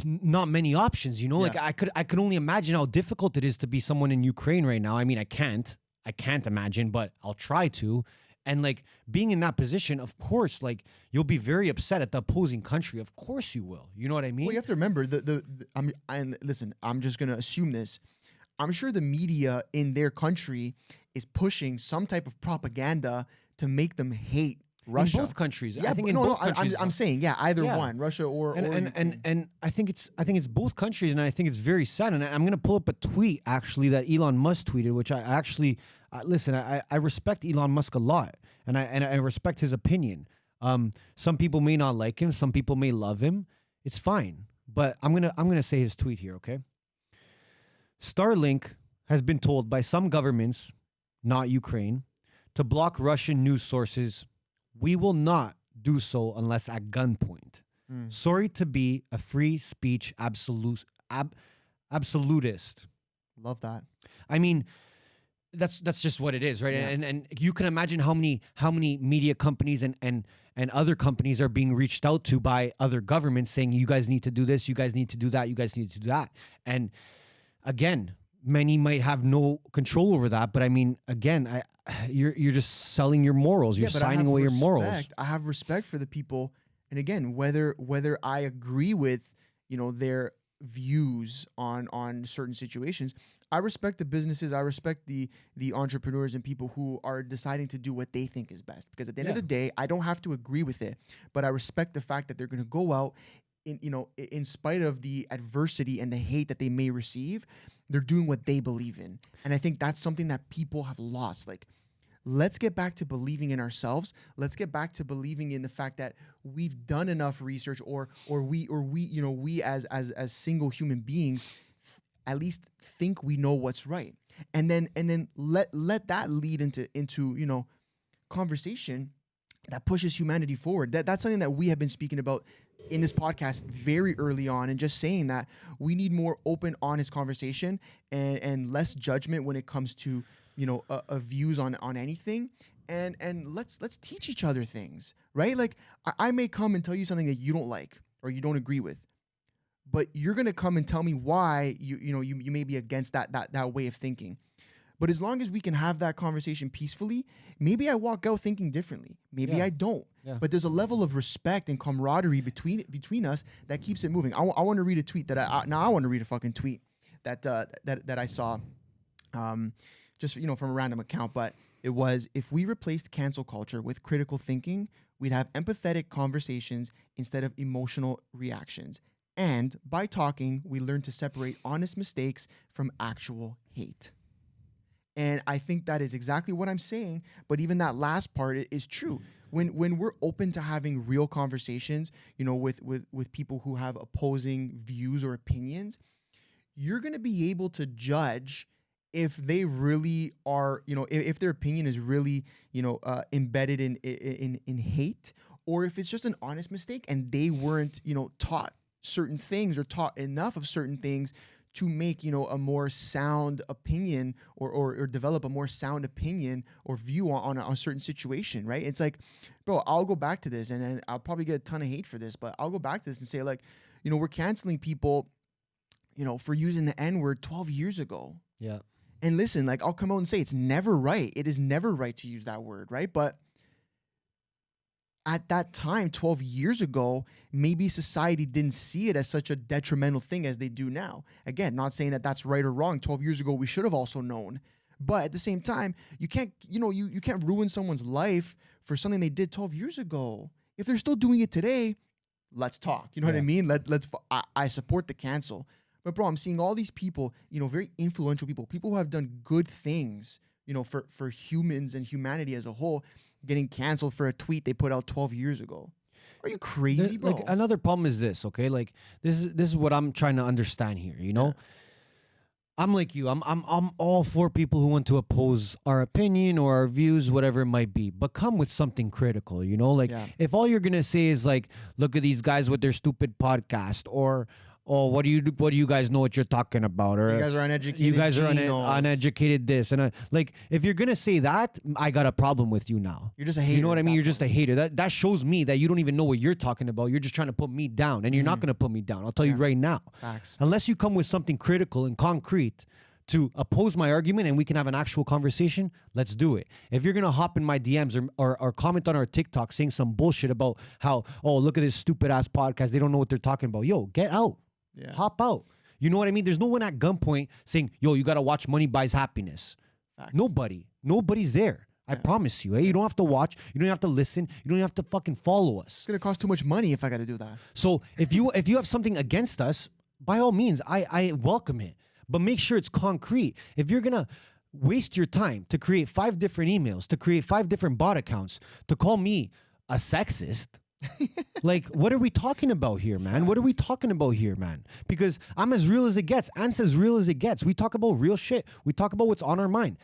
Speaker 3: not many options. You know, like I could only imagine how difficult it is to be someone in Ukraine right now. I mean, I can't imagine, but I'll try to. And like being in that position, of course, like you'll be very upset at the opposing country. Of course you will. You know what I mean?
Speaker 2: Well, you have to remember listen, I'm just gonna assume this. I'm sure the media in their country is pushing some type of propaganda to make them hate Russia.
Speaker 3: In both countries.
Speaker 2: Yeah,
Speaker 3: I think in both countries.
Speaker 2: I'm saying, either one, Russia or
Speaker 3: and I think it's both countries, and I think it's very sad. And I'm gonna pull up a tweet actually that Elon Musk tweeted, which I actually listen. I respect Elon Musk a lot, and I respect his opinion. Some people may not like him, some people may love him. It's fine, but I'm gonna say his tweet here, okay? Starlink has been told by some governments, not Ukraine, to block Russian news sources. We will not do so unless at gunpoint. Sorry to be a free speech absolutist.
Speaker 2: Love that.
Speaker 3: I mean, that's just what it is, right? Yeah. And you can imagine how many media companies and other companies are being reached out to by other governments saying, you guys need to do this, you guys need to do that, you guys need to do that. And again, many might have no control over that, but I mean, again, you're just selling your morals. You're signing away your morals.
Speaker 2: I have respect for the people, and again, whether I agree with, you know, their views on certain situations, I respect the businesses. I respect the entrepreneurs and people who are deciding to do what they think is best. Because at the end of the day, I don't have to agree with it, but I respect the fact that they're going to go out, in spite of the adversity and the hate that they may receive, they're doing what they believe in. And I think that's something that people have lost. Like, let's get back to believing in ourselves. Let's get back to believing in the fact that we've done enough research, or we as single human beings at least think we know what's right. And then let that lead into conversation that pushes humanity forward. That's something that we have been speaking about in this podcast very early on, and just saying that we need more open, honest conversation and less judgment when it comes to views on anything, and let's teach each other things, right? Like I may come and tell you something that you don't like or you don't agree with, but you're gonna come and tell me why you may be against that way of thinking. But as long as we can have that conversation peacefully, maybe I walk out thinking differently. Maybe I don't. Yeah. But there's a level of respect and camaraderie between us that keeps it moving. I want to read a tweet that I want to read a fucking tweet that I saw, just from a random account. But it was, if we replaced cancel culture with critical thinking, we'd have empathetic conversations instead of emotional reactions. And by talking, we learn to separate honest mistakes from actual hate. And I think that is exactly what I'm saying. But even that last part is true. When we're open to having real conversations, with people who have opposing views or opinions, you're going to be able to judge if they really are, if their opinion is really, embedded in hate, or if it's just an honest mistake and they weren't, taught certain things or taught enough of certain things to make, a more sound opinion or develop a more sound opinion or view on a certain situation, right? It's like, bro, I'll go back to this and I'll probably get a ton of hate for this, but I'll go back to this and say, like, we're canceling people, for using the N-word 12 years ago.
Speaker 3: Yeah.
Speaker 2: And listen, like, I'll come out and say it's never right. It is never right to use that word, right? But at that time, 12 years ago, maybe society didn't see it as such a detrimental thing as they do now. Again, not saying that that's right or wrong. 12 years ago, we should have also known. But at the same time, you can't, you can't ruin someone's life for something they did 12 years ago. If they're still doing it today, let's talk. You know what I mean? I support the cancel. But bro, I'm seeing all these people, you know, very influential people who have done good things, you know, for humans and humanity as a whole, getting canceled for a tweet they put out 12 years ago. Are you crazy, bro?
Speaker 3: Like, another problem is this, okay? Like, this is what I'm trying to understand here, you know?
Speaker 2: Yeah.
Speaker 3: I'm like you. I'm all for people who want to oppose our opinion or our views, whatever it might be, but come with something critical, you know? Like, if all you're gonna say is like, look at these guys with their stupid podcast, or oh, what do you guys know what you're talking about? Or
Speaker 2: you guys are uneducated.
Speaker 3: You guys are
Speaker 2: Genos.
Speaker 3: uneducated this. And like, if you're going to say that, I got a problem with you now.
Speaker 2: You're just a hater.
Speaker 3: You know what I mean? You're just a hater. That shows me that you don't even know what you're talking about. You're just trying to put me down. And you're not going to put me down. I'll tell you right now.
Speaker 2: Facts.
Speaker 3: Unless you come with something critical and concrete to oppose my argument and we can have an actual conversation, let's do it. If you're going to hop in my DMs or comment on our TikTok saying some bullshit about how, oh, look at this stupid ass podcast, they don't know what they're talking about. Yo, get out. Yeah. Hop out. You know what I mean? There's no one at gunpoint saying, yo, you got to watch Money Buys Happiness. Facts. Nobody's there. I promise you. You don't have to watch. You don't have to listen. You don't have to fucking follow us.
Speaker 2: It's going to cost too much money if I got to do that.
Speaker 3: So if you have something against us, by all means, I welcome it. But make sure it's concrete. If you're going to waste your time to create 5 different emails, to create 5 different bot accounts, to call me a sexist, like, what are we talking about here, man? What are we talking about here, man? Because I'm as real as it gets. Ant's as real as it gets. We talk about real shit. We talk about what's on our mind.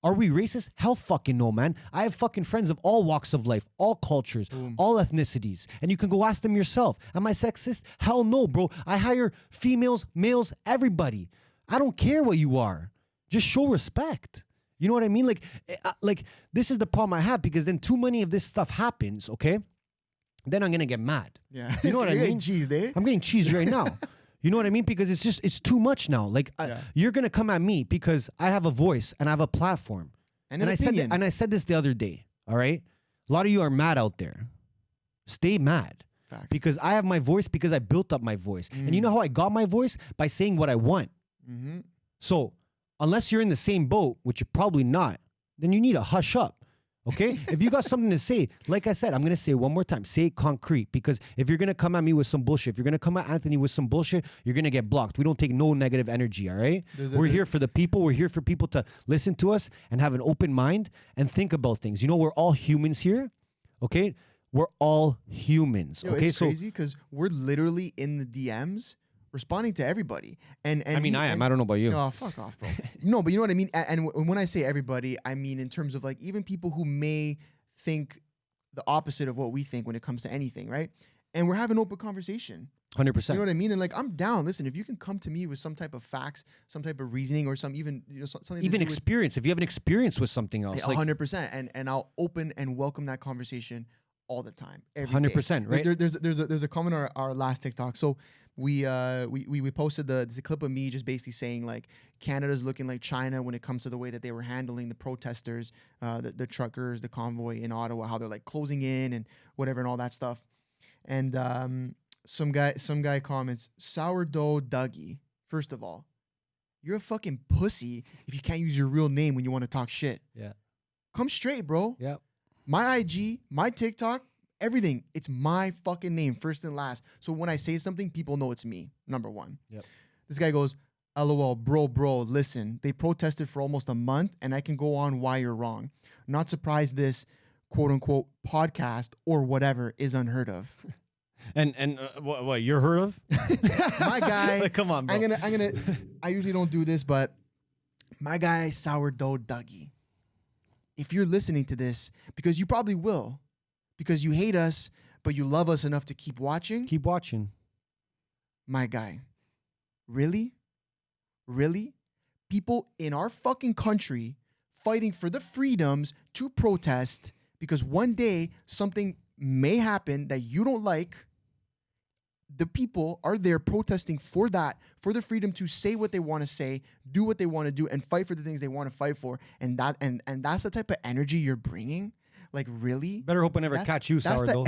Speaker 3: Are we racist? Hell fucking no, man. I have fucking friends of all walks of life, all cultures, all ethnicities. And you can go ask them yourself. Am I sexist? Hell no, bro. I hire females, males, everybody. I don't care what you are. Just show respect. You know what I mean? Like this is the problem I have, because then too many of this stuff happens, okay? Then I'm gonna get mad.
Speaker 2: Yeah,
Speaker 3: you know what I mean? I'm getting cheesed right now. You know what I mean? Because it's too much now. Like you're gonna come at me because I have a voice and I have a platform. And I said this the other day. All right, a lot of you are mad out there. Stay mad. Facts. Because I have my voice, because I built up my voice. And you know how I got my voice? By saying what I want. Mm-hmm. So unless you're in the same boat, which you're probably not, then you need to hush up. Okay? If you got something to say, like I said, I'm going to say it one more time. Say it concrete. Because if you're going to come at me with some bullshit, if you're going to come at Anthony with some bullshit, you're going to get blocked. We don't take no negative energy, all right? We're here for the people. We're here for people to listen to us and have an open mind and think about things. You know, we're all humans here, okay? We're all humans, okay?
Speaker 2: It's crazy because we're literally in the DMs responding to everybody. And
Speaker 3: I mean, I am. I don't know about you.
Speaker 2: Oh, fuck off, bro. No, but you know what I mean? And when I say everybody, I mean in terms of like even people who may think the opposite of what we think when it comes to anything, right? And we're having open conversation.
Speaker 3: 100%.
Speaker 2: You know what I mean? And like, I'm down. Listen, if you can come to me with some type of facts, some type of reasoning, or some even, you know, something
Speaker 3: even experience. If you have an experience with something else,
Speaker 2: 100%. And I'll open and welcome that conversation all the time.
Speaker 3: 100%, right?
Speaker 2: Like there's a comment on our last TikTok. So we posted there's a clip of me just basically saying like Canada's looking like China when it comes to the way that they were handling the protesters, the truckers, the convoy in Ottawa, how they're like closing in and whatever and all that stuff. And some guy comments, sourdough Dougie. First of all, you're a fucking pussy if you can't use your real name when you want to talk shit.
Speaker 3: Yeah.
Speaker 2: Come straight, bro.
Speaker 3: Yeah.
Speaker 2: My IG, my TikTok, everything. It's my fucking name, first and last. So when I say something, people know it's me, number one.
Speaker 3: Yep.
Speaker 2: This guy goes, LOL, bro, listen. They protested for almost a month, and I can go on why you're wrong. Not surprised this, quote-unquote, podcast or whatever is unheard of.
Speaker 3: And what you're heard of?
Speaker 2: My guy.
Speaker 3: Like, come on, bro.
Speaker 2: I usually don't do this, but my guy, sourdough Dougie. If you're listening to this, because you probably will, because you hate us, but you love us enough to keep watching.
Speaker 3: Keep watching.
Speaker 2: My guy. Really? Really? People in our fucking country fighting for the freedoms to protest because one day something may happen that you don't like. The people are there protesting for that, for the freedom to say what they want to say, do what they want to do, and fight for the things they want to fight for. And that's the type of energy you're bringing. Like, really?
Speaker 3: Better hope I never catch you, sourdough.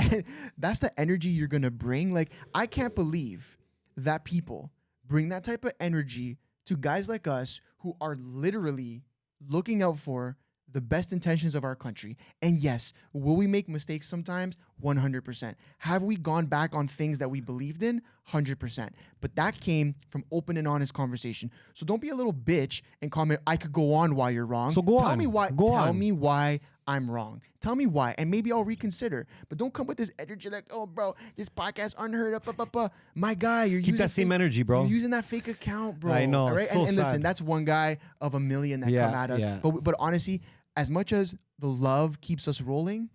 Speaker 2: That's the energy you're gonna bring. Like, I can't believe that people bring that type of energy to guys like us who are literally looking out for the best intentions of our country. And yes, will we make mistakes sometimes? 100%. Have we gone back on things that we believed in? 100%. But that came from open and honest conversation. So don't be a little bitch and comment, I could go on why you're wrong.
Speaker 3: So go
Speaker 2: Tell
Speaker 3: on.
Speaker 2: me why.
Speaker 3: Go
Speaker 2: Tell
Speaker 3: on.
Speaker 2: me why I'm wrong. Tell me why, and maybe I'll reconsider. But don't come with this energy like, oh, bro, this podcast unheard of. My guy, you're
Speaker 3: Keep
Speaker 2: using
Speaker 3: that same energy, bro.
Speaker 2: You're using that fake account, bro.
Speaker 3: I know.
Speaker 2: All right?
Speaker 3: So
Speaker 2: and listen,
Speaker 3: sad.
Speaker 2: that's one guy of a million that come at us.
Speaker 3: Yeah.
Speaker 2: But honestly, as much as the love keeps us rolling,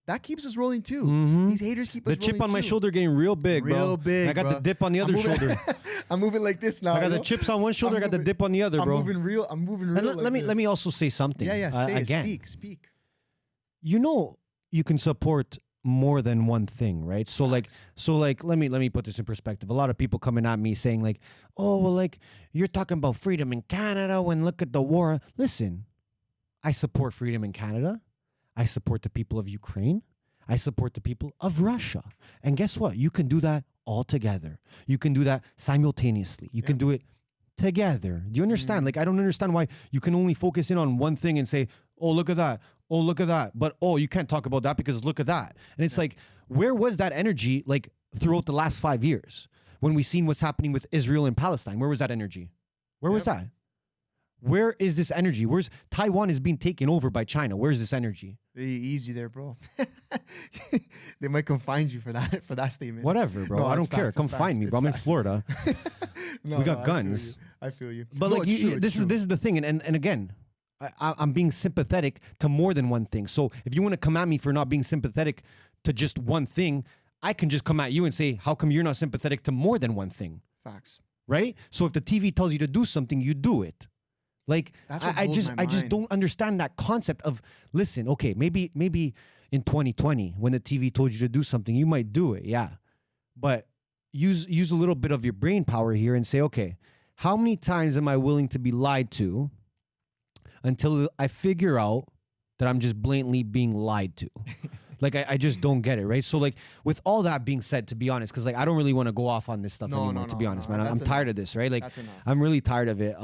Speaker 2: that keeps us rolling too.
Speaker 3: Mhm.
Speaker 2: These haters keep us
Speaker 3: The
Speaker 2: rolling
Speaker 3: chip on my
Speaker 2: too.
Speaker 3: shoulder getting real big, bro.
Speaker 2: Real big,
Speaker 3: I got
Speaker 2: bro.
Speaker 3: the dip on the other
Speaker 2: I'm moving-
Speaker 3: shoulder.
Speaker 2: I'm moving like this now.
Speaker 3: I got the
Speaker 2: bro.
Speaker 3: chips on one shoulder. I got the
Speaker 2: moving-
Speaker 3: dip on the other, bro.
Speaker 2: I'm moving real.
Speaker 3: And
Speaker 2: like
Speaker 3: let me
Speaker 2: this.
Speaker 3: also say something.
Speaker 2: Yeah. Say it.
Speaker 3: Again,
Speaker 2: Speak.
Speaker 3: you know, you can support more than one thing, right? So like let me put this in perspective. A lot of people coming at me saying like, oh, well, like you're talking about freedom in Canada when look at the war. Listen, I support freedom in Canada. I support the people of Ukraine. I support the people of Russia. And guess what? You can do that all together. You can do that simultaneously. You can do it together. Do you understand? Like, I don't understand why you can only focus in on one thing and say, oh, look at that. Oh, look at that. But, oh, you can't talk about that because look at that. And it's like, where was that energy like throughout the last 5 years when we seen what's happening with Israel and Palestine? Where was that energy? Where was that? Where is this energy? Where's Taiwan is being taken over by China? Where's this energy?
Speaker 2: Easy there, bro. They might come find you for that statement.
Speaker 3: Whatever, bro.
Speaker 2: No,
Speaker 3: I
Speaker 2: it's
Speaker 3: don't care.
Speaker 2: facts,
Speaker 3: Come
Speaker 2: it's
Speaker 3: find
Speaker 2: facts,
Speaker 3: me,
Speaker 2: it's
Speaker 3: bro. I'm in
Speaker 2: facts.
Speaker 3: Florida.
Speaker 2: No,
Speaker 3: We got
Speaker 2: I feel
Speaker 3: guns.
Speaker 2: you. I feel you.
Speaker 3: But
Speaker 2: No,
Speaker 3: like,
Speaker 2: it's true, it's
Speaker 3: this
Speaker 2: true.
Speaker 3: is the thing, and again, I'm being sympathetic to more than one thing. So if you want to come at me for not being sympathetic to just one thing, I can just come at you and say, how come you're not sympathetic to more than one thing,
Speaker 2: Facts.
Speaker 3: right? So if the TV tells you to do something, you do it. Like
Speaker 2: That's what
Speaker 3: I
Speaker 2: blows
Speaker 3: just
Speaker 2: my mind.
Speaker 3: don't understand that concept of listen. Okay, maybe in 2020 when the TV told you to do something, you might do it, yeah, but use a little bit of your brain power here and say, okay, how many times am I willing to be lied to until I figure out that I'm just blatantly being lied to? Like, I just don't get it, right? So, like, with all that being said, to be honest, because, like, I don't really want to go off on this stuff anymore, to be honest, man. I'm tired of this, right? Like,
Speaker 2: That's enough.
Speaker 3: I'm really tired of it.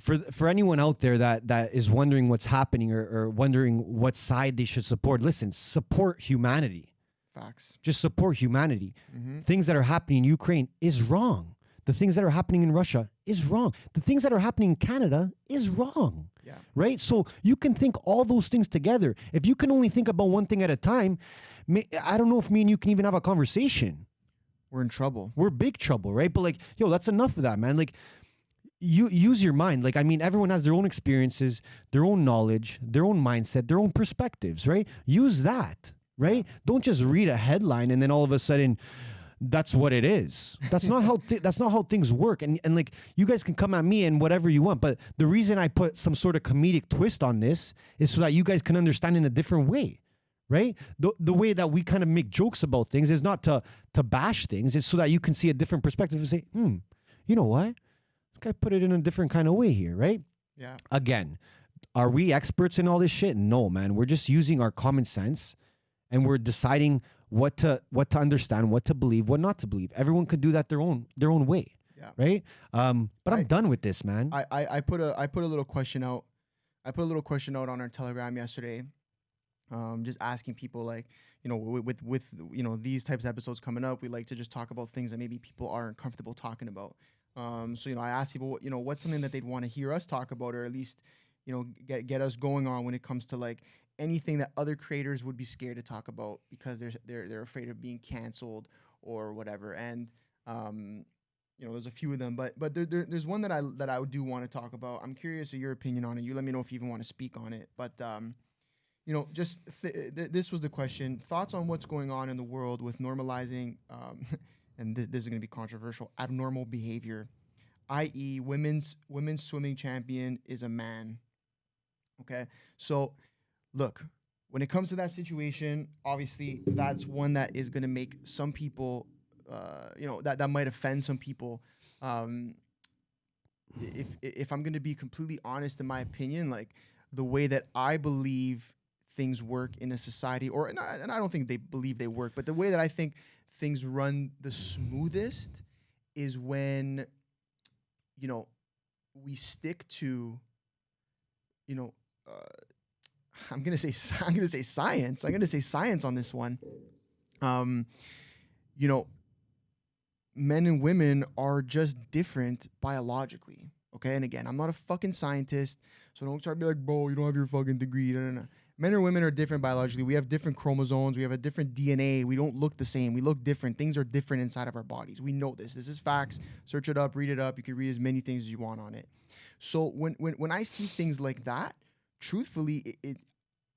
Speaker 3: For anyone out there that is wondering what's happening or wondering what side they should support, listen, support humanity.
Speaker 2: Facts.
Speaker 3: Just support humanity.
Speaker 2: Mm-hmm.
Speaker 3: Things that are happening in Ukraine is wrong. The things that are happening in Russia is wrong. The things that are happening in Canada is wrong.
Speaker 2: Yeah.
Speaker 3: Right? So you can think all those things together. If you can only think about one thing at a time, I don't know if me and you can even have a conversation.
Speaker 2: We're in trouble.
Speaker 3: We're big trouble, right? But like, yo, that's enough of that, man. Like, you use your mind. Like, I mean, everyone has their own experiences, their own knowledge, their own mindset, their own perspectives, right? Use that, right? Don't just read a headline and then all of a sudden that's what it is. That's not how that's not how things work. And like, you guys can come at me and whatever you want, but the reason I put some sort of comedic twist on this is so that you guys can understand in a different way, right? The way that we kind of make jokes about things is not to bash things. It's so that you can see a different perspective and say, you know what? I put it in a different kind of way here, right?
Speaker 2: Yeah.
Speaker 3: Again, are we experts in all this shit? No, man. We're just using our common sense and we're deciding what to understand, what to believe, what not to believe. Everyone could do that their own way.
Speaker 2: Yeah.
Speaker 3: Right? But I'm done with this, man.
Speaker 2: I put a little question out. I put a little question out on our Telegram yesterday. Just asking people, like, you know, with you know, these types of episodes coming up, we like to just talk about things that maybe people aren't comfortable talking about. So, you know, I asked people, you know, what's something that they'd want to hear us talk about, or at least, you know, get us going on when it comes to like anything that other creators would be scared to talk about because they're afraid of being canceled or whatever. And you know, there's a few of them, but there's one that I do want to talk about. I'm curious of your opinion on it. You let me know if you even want to speak on it. But you know, just this was the question: thoughts on what's going on in the world with normalizing, and this is going to be controversial, abnormal behavior, i.e., women's swimming champion is a man. Okay, so look, when it comes to that situation, obviously that's one that is going to make some people, you know, that might offend some people. If I'm going to be completely honest, in my opinion, like the way that I believe things work in a society, and I don't think they believe they work, but the way that I think things run the smoothest is when, you know, we stick to, you know, I'm gonna say science. I'm gonna say science on this one. You know, men and women are just different biologically. Okay, and again, I'm not a fucking scientist, so don't start to be like, bro, you don't have your fucking degree. No. Men and women are different biologically. We have different chromosomes. We have a different DNA. We don't look the same. We look different. Things are different inside of our bodies. We know this. This is facts. Search it up, read it up. You can read as many things as you want on it. So when I see things like that, truthfully,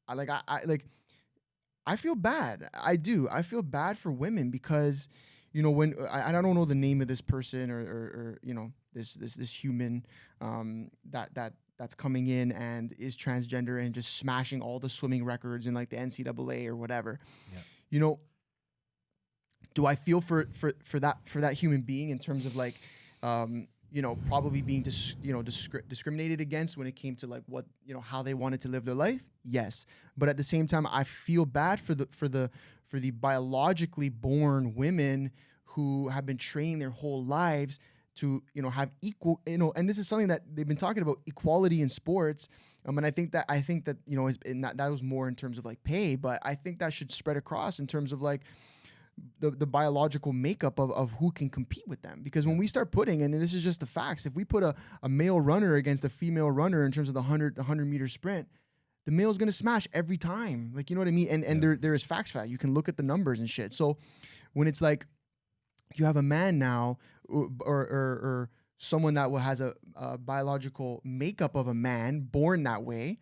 Speaker 2: I feel bad. I do. I feel bad for women because, you know, when I don't know the name of this person or you know, this human that's coming in and is transgender and just smashing all the swimming records in like the NCAA or whatever. Yeah. You know, do I feel for that human being in terms of like, you know, probably being discriminated against when it came to like what, you know, how they wanted to live their life? Yes. But at the same time, I feel bad for the biologically born women who have been training their whole lives to, you know, have equal, you know, and this is something that they've been talking about, equality in sports. And I think that, you know, that was more in terms of like pay, but I think that should spread across in terms of like the biological makeup of who can compete with them. Because when we start putting, and this is just the facts, if we put a male runner against a female runner in terms of the 100 meter sprint, the male's going to smash every time. Like, you know what I mean? And there is facts for that. You can look at the numbers and shit. So when it's like, you have a man now or someone that has a biological makeup of a man, born that way,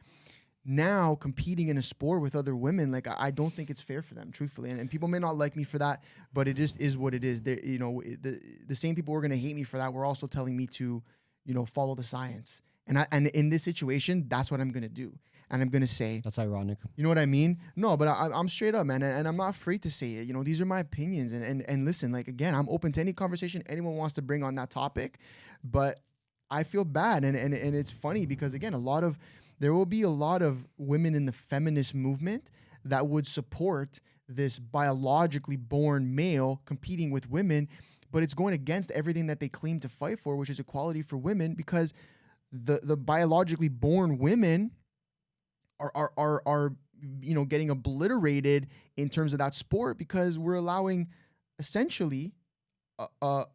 Speaker 2: now competing in a sport with other women, like I don't think it's fair for them, truthfully. And people may not like me for that, but it just is what it is. You know, the same people who are going to hate me for that were also telling me to, you know, follow the science. And in this situation, that's what I'm going to do. And I'm going to say...
Speaker 3: That's ironic.
Speaker 2: You know what I mean? No, but I'm straight up, man. And I'm not afraid to say it. You know, these are my opinions. And listen, like, again, I'm open to any conversation anyone wants to bring on that topic. But I feel bad. And it's funny because, again, there will be a lot of women in the feminist movement that would support this biologically born male competing with women. But it's going against everything that they claim to fight for, which is equality for women, because the biologically born women are you know, getting obliterated in terms of that sport because we're allowing essentially a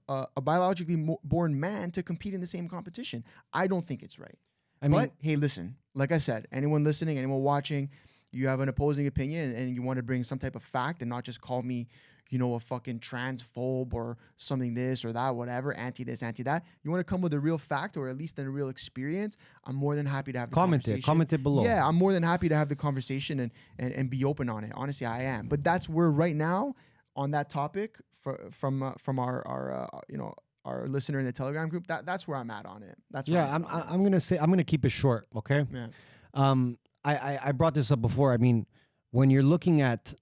Speaker 2: biologically born man to compete in the same competition. I don't think it's right. But hey, listen, like I said, anyone listening, anyone watching, you have an opposing opinion and you want to bring some type of fact and not just call me, you know, a fucking transphobe or something this or that, whatever, anti this, anti that. You want to come with a real fact or at least a real experience, I'm more than happy to have the conversation.
Speaker 3: Comment it below.
Speaker 2: Yeah, I'm more than happy to have the conversation and be open on it. Honestly, I am. But that's where right now on that topic from our you know, our listener in the Telegram group, that's where I'm at on it. That's
Speaker 3: I'm gonna keep it short, okay?
Speaker 2: Yeah.
Speaker 3: I brought this up before. I mean, when you're looking at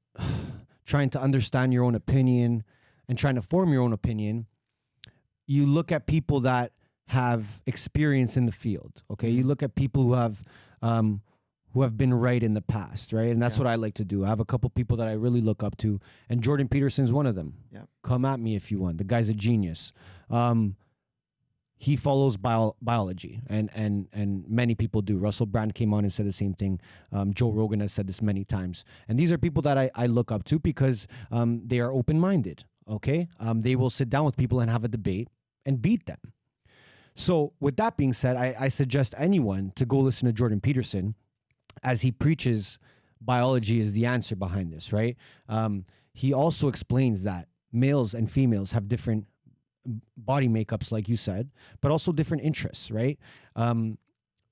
Speaker 3: trying to understand your own opinion and trying to form your own opinion, you look at people that have experience in the field. Okay, you look at people who have been right in the past, right? And that's what I like to do. I have a couple people that I really look up to, and Jordan Peterson's one of them.
Speaker 2: Yeah, come
Speaker 3: at me if you want. The guy's a genius. He follows biology, and many people do. Russell Brand came on and said the same thing. Joe Rogan has said this many times. And these are people that I look up to because they are open-minded, okay? They will sit down with people and have a debate and beat them. So with that being said, I suggest anyone to go listen to Jordan Peterson as he preaches biology is the answer behind this, right? He also explains that males and females have different body makeups, like you said, but also different interests, right?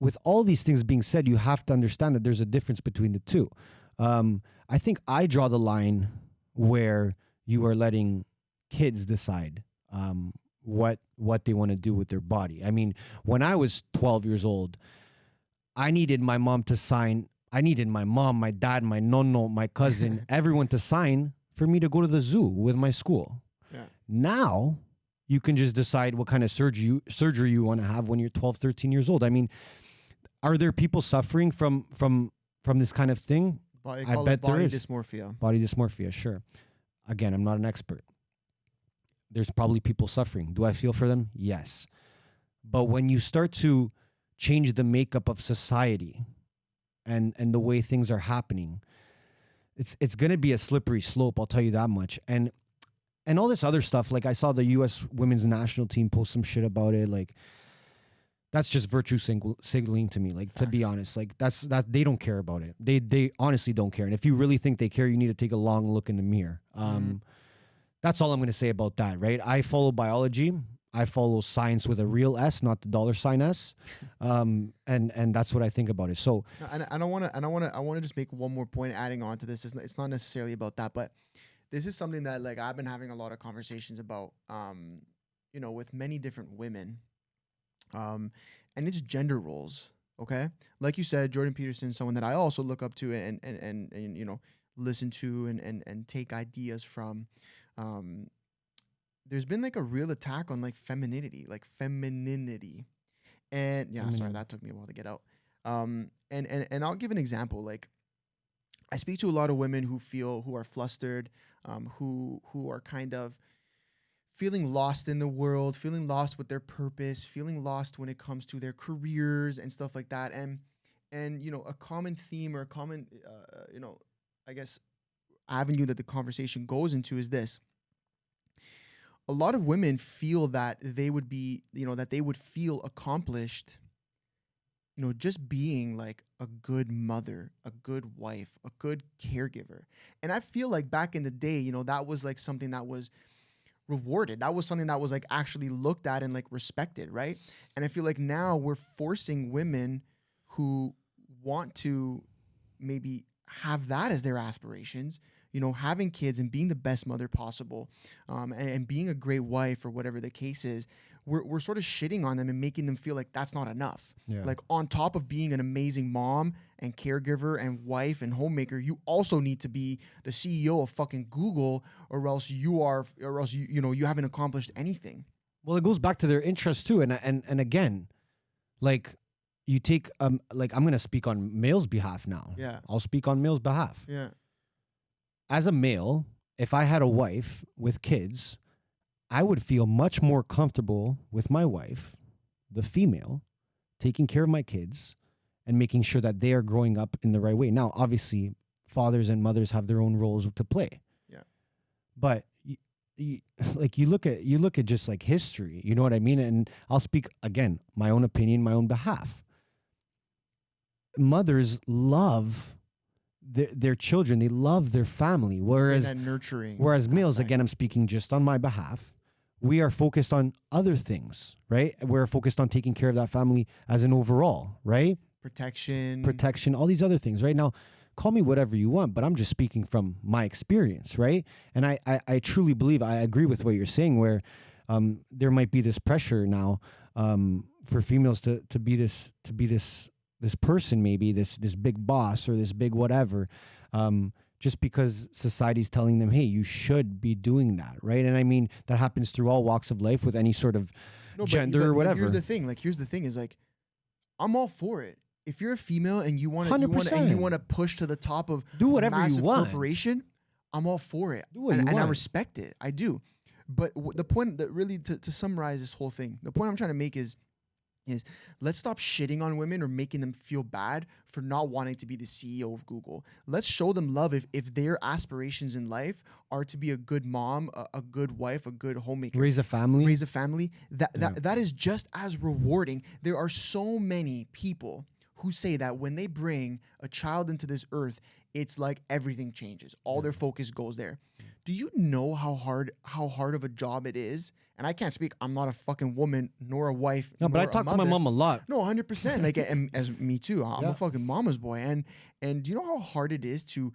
Speaker 3: With all these things being said, you have to understand that there's a difference between the two. I think I draw the line where you are letting kids decide what they want to do with their body. I mean, when I was 12 years old, I needed my mom to sign. I needed my mom, my dad, my nonno, my cousin, everyone to sign for me to go to the zoo with my school.
Speaker 2: Yeah.
Speaker 3: Now you can just decide what kind of surgery you want to have when you're 12, 13 years old. I mean, are there people suffering from this kind of thing?
Speaker 2: I bet there is. Dysmorphia.
Speaker 3: Body dysmorphia, sure. Again, I'm not an expert. There's probably people suffering. Do I feel for them? Yes. But when you start to change the makeup of society and the way things are happening, it's going to be a slippery slope. I'll tell you that much. And all this other stuff, like I saw the U.S. women's national team post some shit about it. Like, that's just virtue signaling to me. Like,
Speaker 2: Facts.
Speaker 3: to be honest, like that they don't care about it. They honestly don't care. And if you really think they care, you need to take a long look in the mirror. That's all I'm going to say about that, right? I follow biology. I follow science with a real S, not the $ S. And that's what I think about it. So,
Speaker 2: and I want to just make one more point adding on to this. It's not necessarily about that, but this is something that like I've been having a lot of conversations about, with many different women. And it's gender roles. Okay. Like you said, Jordan Peterson, someone that I also look up to and listen to and take ideas from. There's been like a real attack on like femininity. And yeah, sorry, that took me a while to get out. And I'll give an example. Like, I speak to a lot of women who are flustered, who are kind of feeling lost in the world, feeling lost with their purpose, feeling lost when it comes to their careers and stuff like that. And a common theme or a common, I guess, avenue that the conversation goes into is this. A lot of women feel that they would feel accomplished, just being like a good mother, a good wife, a good caregiver. And I feel like back in the day, that was like something that was rewarded. That was something that was like actually looked at and like respected, right? And I feel like now we're forcing women who want to maybe have that as their aspirations, having kids and being the best mother possible, and being a great wife or whatever the case is. We're sort of shitting on them and making them feel like that's not enough. Yeah. Like, on top of being an amazing mom and caregiver and wife and homemaker, you also need to be the CEO of fucking Google, or else you haven't accomplished anything.
Speaker 3: Well, it goes back to their interests too. And again, like, you take like, I'm gonna speak on males' behalf now.
Speaker 2: Yeah.
Speaker 3: I'll speak on males' behalf.
Speaker 2: Yeah.
Speaker 3: As a male, if I had a wife with kids, I would feel much more comfortable with my wife, the female, taking care of my kids and making sure that they are growing up in the right way. Now, obviously, fathers and mothers have their own roles to play.
Speaker 2: Yeah.
Speaker 3: But you look at just like history, you know what I mean? And I'll speak, again, my own opinion, my own behalf. Mothers love their children, they love their family, whereas
Speaker 2: that nurturing
Speaker 3: males,
Speaker 2: aspect.
Speaker 3: again, I'm speaking just on my behalf, we are focused on other things, right? We're focused on taking care of that family as an overall, right? Protection, all these other things, right? Now, call me whatever you want, but I'm just speaking from my experience, right? And I truly believe, I agree with what you're saying, where there might be this pressure now for females to be this person, maybe this big boss or this big whatever, just because society's telling them, hey, you should be doing that, right? And I mean, that happens through all walks of life with any sort of gender or whatever.
Speaker 2: Here's the thing is, like, I'm all for it. If you're a female and you want to push to the top of
Speaker 3: do whatever
Speaker 2: a massive
Speaker 3: you want,
Speaker 2: corporation, I'm all for it.
Speaker 3: Do what you want.
Speaker 2: I respect it. I do. But the point that really, to summarize this whole thing, the point I'm trying to make is let's stop shitting on women or making them feel bad for not wanting to be the CEO of Google. Let's show them love if their aspirations in life are to be a good mom, a good wife, a good homemaker.
Speaker 3: Raise a family.
Speaker 2: That is just as rewarding. There are so many people who say that when they bring a child into this earth, it's like everything changes. All their focus goes there. Do you know how hard of a job it is? And I can't speak. I'm not a fucking woman nor a wife.
Speaker 3: No, but I talk to my mom a lot.
Speaker 2: No, 100%. Like, and as me too. I'm a fucking mama's boy. And do you know how hard it is to,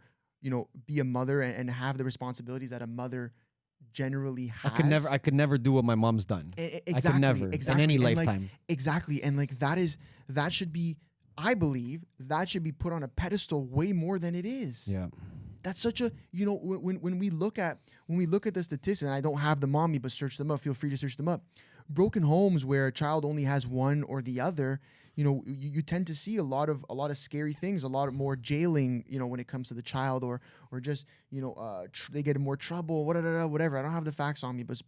Speaker 2: be a mother and have the responsibilities that a mother generally has?
Speaker 3: I could never do what my mom's done.
Speaker 2: Exactly.
Speaker 3: I could never in any lifetime.
Speaker 2: Exactly. And like that should be, I believe that should be put on a pedestal way more than it is.
Speaker 3: Yeah.
Speaker 2: That's such a, when we look at the statistics, and I don't have them on me, but search them up. Feel free to search them up. Broken homes where a child only has one or the other, you tend to see a lot of scary things, a lot of more jailing, when it comes to the child, or just, they get in more trouble, whatever. I don't have the facts on me, but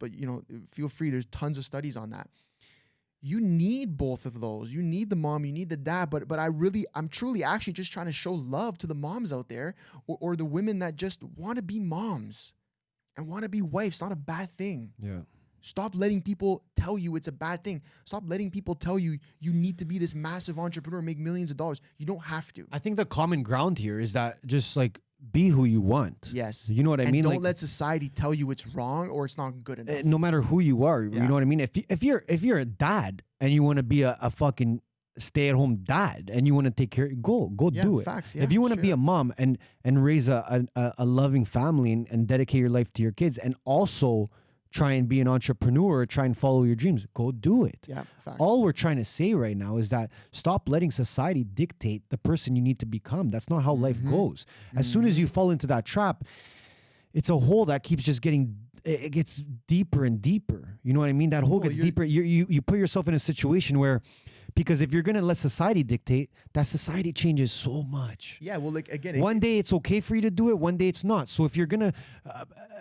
Speaker 2: feel free. There's tons of studies on that. you need both of those. You need the mom, you need the dad, but I'm truly actually just trying to show love to the moms out there, or the women that just want to be moms and want to be wives. It's not a bad thing.
Speaker 3: Yeah.
Speaker 2: Stop letting people tell you it's a bad thing. Stop letting people tell you you need to be this massive entrepreneur, make millions of dollars. You don't have to.
Speaker 3: I think the common ground here is that just like be who you want.
Speaker 2: Yes.
Speaker 3: You know what I mean?
Speaker 2: Don't
Speaker 3: like,
Speaker 2: let society tell you it's wrong or it's not good enough.
Speaker 3: no matter who you are,
Speaker 2: Yeah.
Speaker 3: you know what I mean? If you're a dad and you want to be a fucking stay-at-home dad and you want to take care, go
Speaker 2: Yeah,
Speaker 3: do it.
Speaker 2: facts,
Speaker 3: If
Speaker 2: yeah,
Speaker 3: you want to be
Speaker 2: sure.
Speaker 3: a mom and raise a loving family and dedicate your life to your kids and also try and be an entrepreneur, try and follow your dreams, go do it.
Speaker 2: Yeah, facts.
Speaker 3: All we're trying to say right now is that stop letting society dictate the person you need to become. That's not how life goes. As soon as you fall into that trap, it's a hole that keeps just it gets deeper and deeper. You know what I mean? That hole gets deeper. You put yourself in a situation where, because if you're going to let society dictate, that society changes so much.
Speaker 2: Yeah, well, like, again,
Speaker 3: One day it's okay for you to do it, one day it's not. So if you're going to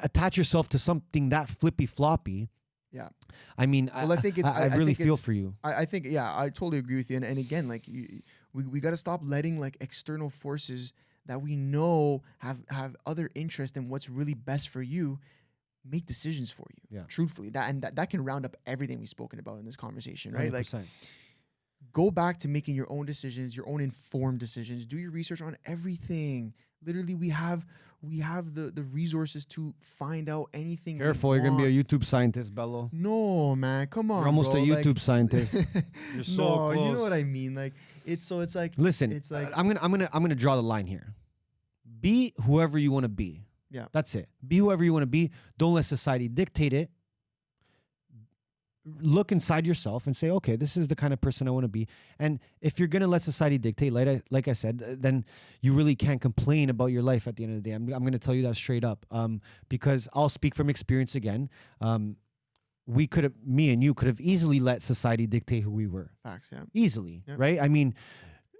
Speaker 3: attach yourself to something that flippy floppy,
Speaker 2: yeah.
Speaker 3: I mean,
Speaker 2: Well, I think it's.
Speaker 3: I really feel for you.
Speaker 2: I think, yeah, I totally agree with you. And again, like, we got to stop letting like external forces that we know have other interest in what's really best for you make decisions for you.
Speaker 3: Yeah.
Speaker 2: Truthfully, that can round up everything we've spoken about in this conversation, right?
Speaker 3: 100%.
Speaker 2: Like, go back to making your own decisions, your own informed decisions. Do your research on everything. Literally, we have the resources to find out anything.
Speaker 3: Careful, you're gonna be a YouTube scientist, Bello.
Speaker 2: No, man, come on.
Speaker 3: You're almost
Speaker 2: bro.
Speaker 3: a
Speaker 2: Like,
Speaker 3: YouTube scientist. You're so
Speaker 2: no,
Speaker 3: close.
Speaker 2: you know what I mean. Like, it's like.
Speaker 3: Listen,
Speaker 2: it's like
Speaker 3: I'm gonna draw the line here. Be whoever you want to be.
Speaker 2: Yeah.
Speaker 3: That's it. Be whoever you want to be. Don't let society dictate it. Look inside yourself and say, okay, this is the kind of person I want to be. And if you're gonna let society dictate, like I said, then you really can't complain about your life at the end of the day. I'm gonna tell you that straight up. Because I'll speak from experience again. Me and you could have easily let society dictate who we were.
Speaker 2: facts. Yeah.
Speaker 3: Easily,
Speaker 2: Yeah.
Speaker 3: right? I mean,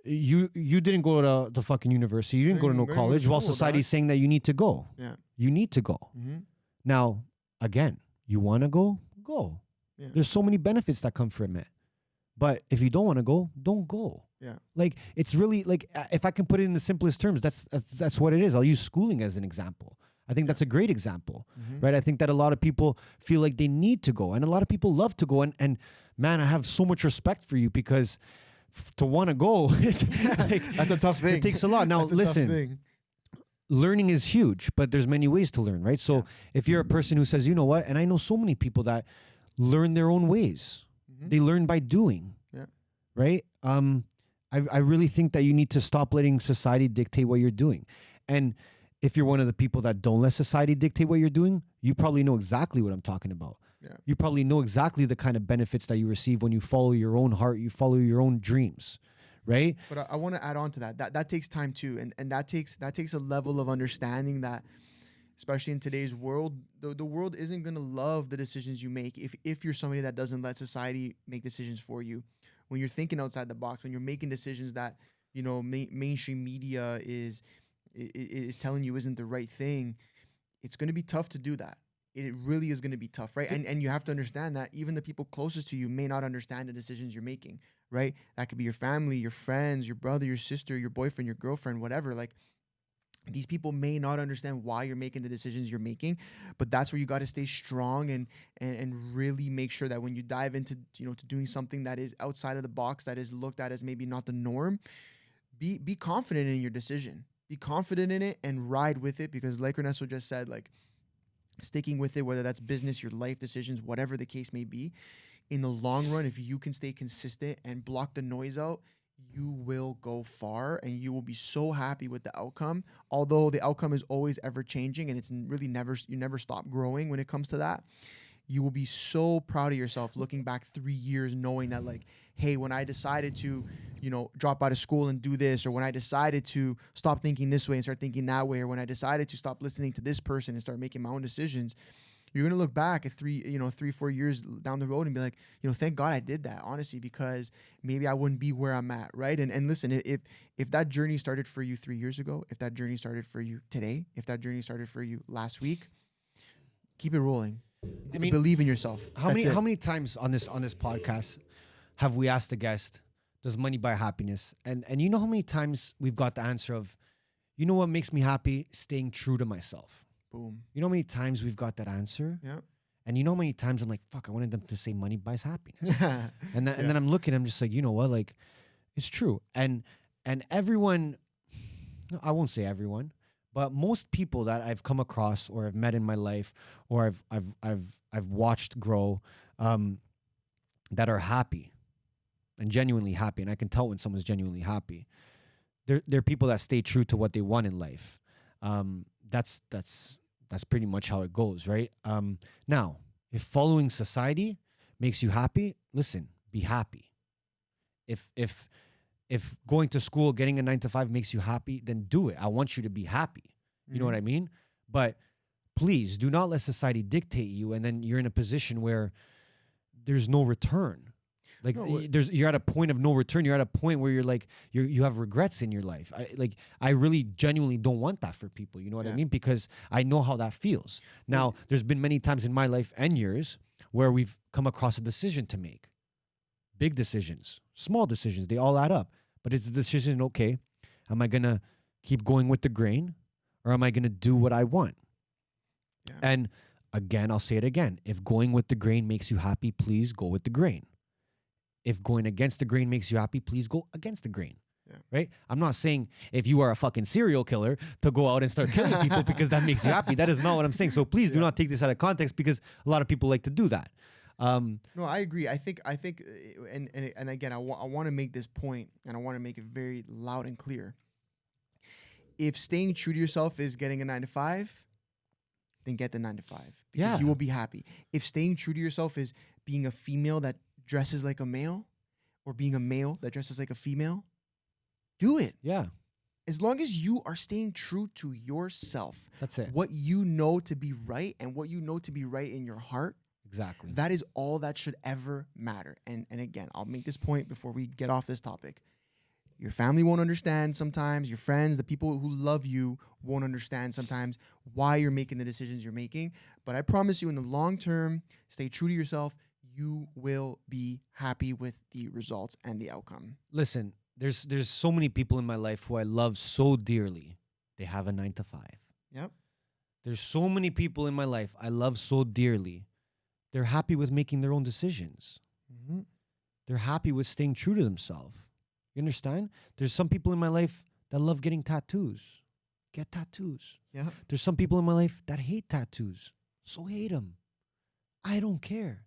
Speaker 3: you didn't go to the fucking university. You didn't go to no
Speaker 2: Didn't go to
Speaker 3: college. While
Speaker 2: school,
Speaker 3: society's
Speaker 2: dog.
Speaker 3: saying that you need to go.
Speaker 2: Yeah.
Speaker 3: You need to go.
Speaker 2: Mm-hmm.
Speaker 3: Now, again, you want to go? Go.
Speaker 2: Yeah.
Speaker 3: There's so many benefits that come from it. But if you don't want to go, don't go.
Speaker 2: Yeah.
Speaker 3: Like, it's really like, if I can put it in the simplest terms, that's what it is. I'll use schooling as an example. I think that's a great example, right? I think that a lot of people feel like they need to go, and a lot of people love to go. And man, I have so much respect for you, because to want to go,
Speaker 2: That's a tough thing.
Speaker 3: It takes a lot. Now,
Speaker 2: That's a tough
Speaker 3: listen,
Speaker 2: thing.
Speaker 3: learning is huge, but there's many ways to learn, right? So if you're a person who says, you know what, and I know so many people that learn their own ways. They learn by doing, right? I really think that you need to stop letting society dictate what you're doing. And if you're one of the people that don't let society dictate what you're doing, you probably know exactly what I'm talking about.
Speaker 2: Yeah.
Speaker 3: You probably know exactly the kind of benefits that you receive when you follow your own heart, you follow your own dreams, right?
Speaker 2: But I want to add on to that. That takes time too, and that takes a level of understanding that, especially in today's world, the world isn't gonna love the decisions you make if you're somebody that doesn't let society make decisions for you. When you're thinking outside the box, when you're making decisions that mainstream media is telling you isn't the right thing, it's gonna be tough to do that. It really is gonna be tough, right? And you have to understand that even the people closest to you may not understand the decisions you're making, right? That could be your family, your friends, your brother, your sister, your boyfriend, your girlfriend, whatever. Like, these people may not understand why you're making the decisions you're making, but that's where you got to stay strong and really make sure that when you dive into to doing something that is outside of the box, that is looked at as maybe not the norm, be confident in your decision. Be confident in it and ride with it, because like Ernesto just said, like, sticking with it, whether that's business, your life decisions, whatever the case may be, in the long run, if you can stay consistent and block the noise out, you will go far and you will be so happy with the outcome. Although the outcome is always ever changing and it's really you never stop growing when it comes to that. You will be so proud of yourself looking back 3 years, knowing that, like, hey, when I decided to, drop out of school and do this, or when I decided to stop thinking this way and start thinking that way, or when I decided to stop listening to this person and start making my own decisions, you're going to look back at 3-4 years down the road and be like, thank God I did that, honestly, because maybe I wouldn't be where I'm at, right? And listen, if that journey started for you 3 years ago, if that journey started for you today, if that journey started for you last week, keep it rolling. I mean, believe in yourself.
Speaker 3: How many times on this podcast have we asked the guest, does money buy happiness? And you know how many times we've got the answer of, you know what makes me happy? Staying true to myself.
Speaker 2: Boom.
Speaker 3: You know how many times we've got that answer?
Speaker 2: Yeah.
Speaker 3: And you know how many times I'm like, fuck, I wanted them to say money buys happiness. And then I'm looking, I'm just like, you know what? Like, it's true. And everyone, I won't say everyone, but most people that I've come across or have met in my life or I've watched grow, that are happy and genuinely happy, and I can tell when someone's genuinely happy. They're people that stay true to what they want in life. That's pretty much how it goes, right? Now, if following society makes you happy, listen, be happy. If going to school, getting a 9-to-5 makes you happy, then do it. I want you to be happy. You know what I mean? But please do not let society dictate you, and then you're in a position where there's no return. Like you're at a point of no return. You're at a point where you're like you have regrets in your life. I really genuinely don't want that for people. You know what I mean? Because I know how that feels. Now, there's been many times in my life and yours where we've come across a decision to make. Big decisions, small decisions, they all add up. But it's a decision, okay, am I gonna keep going with the grain or am I gonna do what I want? Yeah. And again, I'll say it again. If going with the grain makes you happy, please go with the grain. If going against the grain makes you happy, please go against the grain. Yeah. Right? I'm not saying if you are a fucking serial killer to go out and start killing people because that makes you happy. That is not what I'm saying. So please do not take this out of context because a lot of people like to do that.
Speaker 2: No, I agree. I think, and again, I want to make this point, and I want to make it very loud and clear. If staying true to yourself is getting a 9-to-5, then get the 9-to-5 because you will be happy. If staying true to yourself is being a female that dresses like a male, or being a male that dresses like a female, do it.
Speaker 3: Yeah.
Speaker 2: As long as you are staying true to yourself.
Speaker 3: That's it.
Speaker 2: What you know to be right and what you know to be right in your heart.
Speaker 3: Exactly.
Speaker 2: That is all that should ever matter. And again, I'll make this point before we get off this topic. Your family won't understand sometimes. Your friends, the people who love you won't understand sometimes why you're making the decisions you're making. But I promise you in the long term, stay true to yourself. You will be happy with the results and the outcome.
Speaker 3: Listen, there's so many people in my life who I love so dearly. They have a 9-to-5.
Speaker 2: Yep. There's
Speaker 3: so many people in my life I love so dearly. They're happy with making their own decisions. Mm-hmm. They're happy with staying true to themselves. You understand? There's some people in my life that love getting tattoos. Get tattoos.
Speaker 2: Yeah.
Speaker 3: There's some people in my life that hate tattoos. So hate them. I don't care.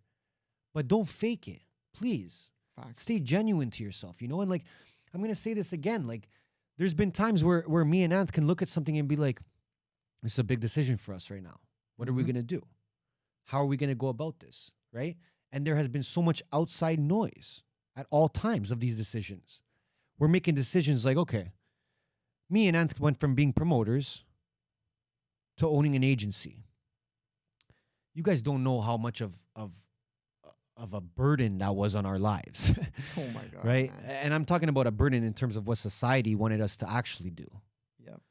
Speaker 3: But don't fake it. Please.
Speaker 2: Facts.
Speaker 3: Stay genuine to yourself, you know? And like, I'm going to say this again. Like, there's been times where me and Anth can look at something and be like, this is a big decision for us right now. What are we going to do? How are we going to go about this? Right? And there has been so much outside noise at all times of these decisions. We're making decisions like, okay, me and Anth went from being promoters to owning an agency. You guys don't know how much of a burden that was on our lives.
Speaker 2: Oh my God.
Speaker 3: Right?
Speaker 2: Man.
Speaker 3: And I'm talking about a burden in terms of what society wanted us to actually do.
Speaker 2: Yep.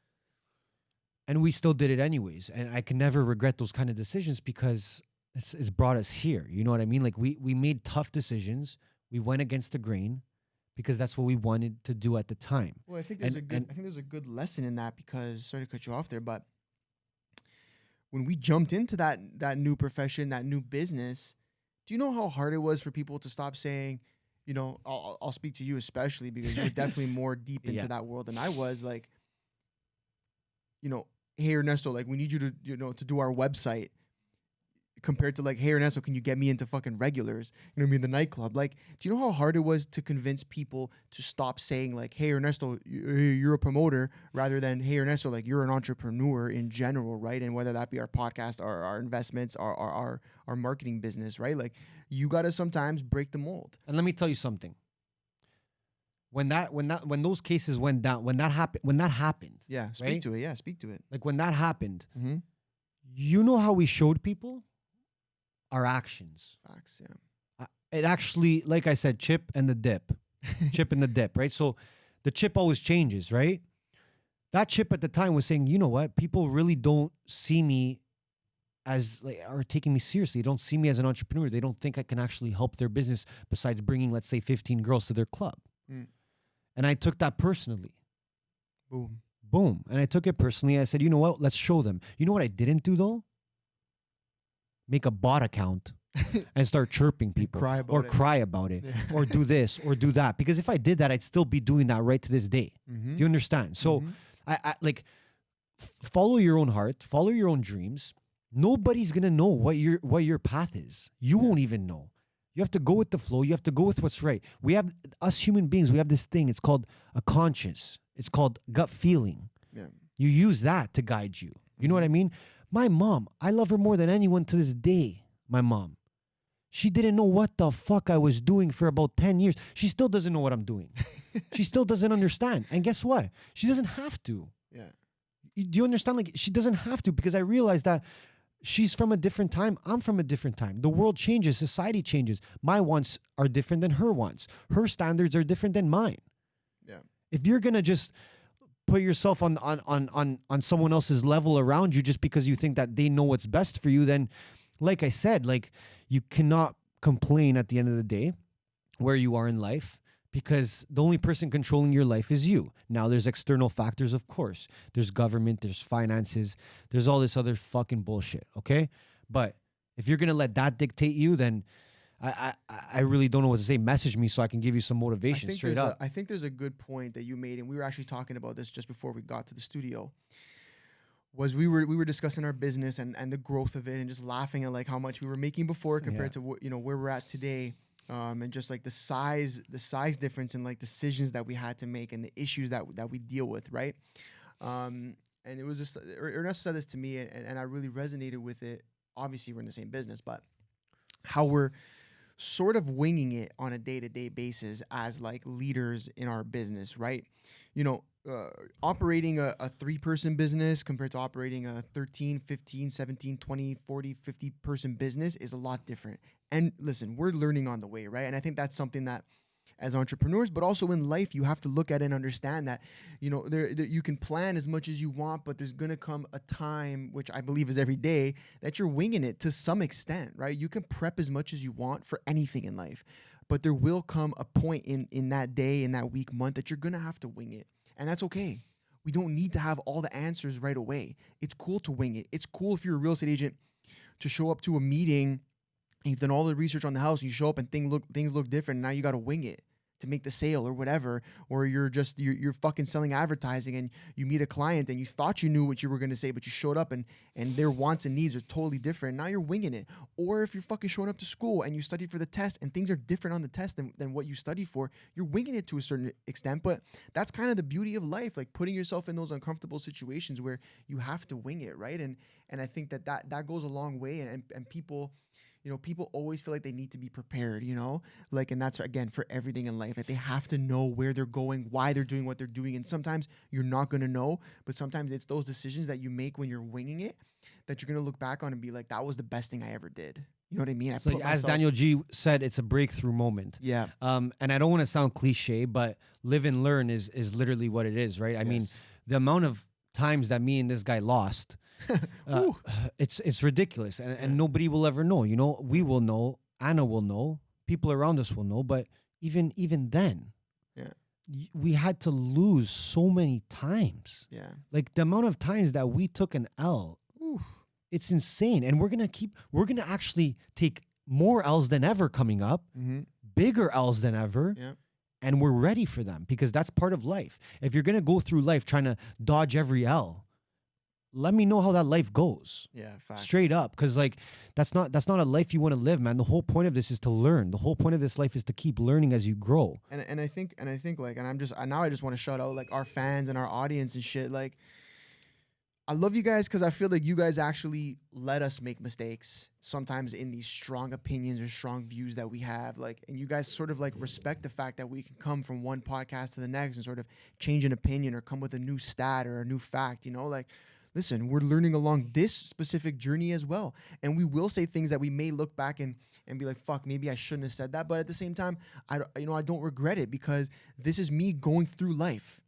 Speaker 3: And we still did it anyways. And I can never regret those kind of decisions because it's brought us here. You know what I mean? Like we made tough decisions. We went against the grain because that's what we wanted to do at the time.
Speaker 2: Well, I think there's a good lesson in that because, sorry to cut you off there, but when we jumped into that new profession, that new business, do you know how hard it was for people to stop saying, you know, I'll speak to you especially because you're definitely more deep into that world than I was. Like, you know, hey Ernesto, like we need you to, you know, to do our website. Compared to like, hey Ernesto, can you get me into fucking regulars? You know what I mean? The nightclub. Like, do you know how hard it was to convince people to stop saying like, hey Ernesto, you're a promoter, rather than hey Ernesto, like you're an entrepreneur in general, right? And whether that be our podcast, or our investments, or our marketing business, right? Like, you gotta sometimes break the mold.
Speaker 3: And let me tell you something. When those cases went down, when that happened.
Speaker 2: Yeah, speak
Speaker 3: right?
Speaker 2: to it. Yeah, speak to it.
Speaker 3: Like when that happened, you know how we showed people? Our actions.
Speaker 2: Facts, yeah.
Speaker 3: It actually, like I said, chip and the dip. Chip and the dip, right? So the chip always changes, right? That chip at the time was saying, you know what? People really don't see me as like, are taking me seriously. They don't see me as an entrepreneur. They don't think I can actually help their business besides bringing, let's say, 15 girls to their club. And I took that personally. Boom. And I took it personally. I said, you know what? Let's show them. You know what I didn't do though? Make a bot account and start chirping people
Speaker 2: cry about it
Speaker 3: or do this or do that. Because if I did that, I'd still be doing that right to this day. Do you understand? So I like follow your own heart, follow your own dreams. Nobody's going to know what your path is. You won't even know. You have to go with the flow. You have to go with what's right. We have, us human beings, we have this thing. It's called a conscience. It's called gut feeling. Yeah. You use that to guide you. You know what I mean? My mom, I love her more than anyone to this day. My mom. She didn't know what the fuck I was doing for about 10 years. She still doesn't know what I'm doing. She still doesn't understand. And guess what? She doesn't have to. Yeah. Do you understand? Like, she doesn't have to, because I realized that she's from a different time. I'm from a different time. The world changes. Society changes. My wants are different than her wants. Her standards are different than mine. Yeah. If you're going to just put yourself on someone else's level around you just because you think that they know what's best for you, then, like I said, like, you cannot complain at the end of the day where you are in life, because the only person controlling your life is you. Now, there's external factors, of course. There's government, there's finances, there's all this other fucking bullshit, okay? But if you're going to let that dictate you, then I really don't know what to say. Message me so I can give you some motivation straight up.
Speaker 2: I think there's a good point that you made, and we were actually talking about this just before we got to the studio. Was we were discussing our business and the growth of it, and just laughing at like how much we were making before compared to what, where we're at today, and just like the size difference in like decisions that we had to make and the issues that we deal with, right? And it was just Ernesto said this to me, and I really resonated with it. Obviously, we're in the same business, but how we're sort of winging it on a day-to-day basis as like leaders in our business, right? Operating a 3-person business compared to operating a 13, 15, 17, 20, 40, 50 person business is a lot different. And listen, we're learning on the way, right? And I think that's something that as entrepreneurs, but also in life, you have to look at it and understand that, there you can plan as much as you want, but there's going to come a time, which I believe is every day, that you're winging it to some extent, right? You can prep as much as you want for anything in life, but there will come a point in that day, in that week, month, that you're going to have to wing it. And that's okay. We don't need to have all the answers right away. It's cool to wing it. It's cool if you're a real estate agent to show up to a meeting and you've done all the research on the house, and you show up and things look different. And now you got to wing it to make the sale or whatever, or you're fucking selling advertising and you meet a client and you thought you knew what you were going to say, but you showed up and their wants and needs are totally different. Now you're winging it. Or if you're fucking showing up to school and you studied for the test and things are different on the test than what you studied for, you're winging it to a certain extent. But that's kind of the beauty of life, like putting yourself in those uncomfortable situations where you have to wing it, right? And I think that goes a long way, and people, people always feel like they need to be prepared, like, and that's, again, for everything in life. Like, they have to know where they're going, why they're doing what they're doing. And sometimes you're not going to know, but sometimes it's those decisions that you make when you're winging it that you're going to look back on and be like, that was the best thing I ever did. You know what I mean?
Speaker 3: So as Daniel G said, it's a breakthrough moment.
Speaker 2: Yeah.
Speaker 3: And I don't want to sound cliche, but live and learn is literally what it is, right? I mean, the amount of times that me and this guy lost, it's ridiculous, and nobody will ever know. We will know, Anna will know, people around us will know, but even then, we had to lose so many times. Yeah, like the amount of times that we took an L, it's insane. And we're gonna actually take more L's than ever coming up, bigger L's than ever. Yeah. And we're ready for them, because that's part of life. If you're gonna go through life trying to dodge every L, let me know how that life goes. Yeah, facts. Straight up, because like that's not a life you want to live, man. The whole point of this is to learn. The whole point of this life is to keep learning as you grow. And I think like, and I just want to shout out like our fans and our audience and shit. Like, I love you guys because I feel like you guys actually let us make mistakes sometimes in these strong opinions or strong views that we have. Like, and you guys sort of like respect the fact that we can come from one podcast to the next and sort of change an opinion or come with a new stat or a new fact, like, listen, we're learning along this specific journey as well. And we will say things that we may look back and be like, fuck, maybe I shouldn't have said that. But at the same time, I don't regret it, because this is me going through life.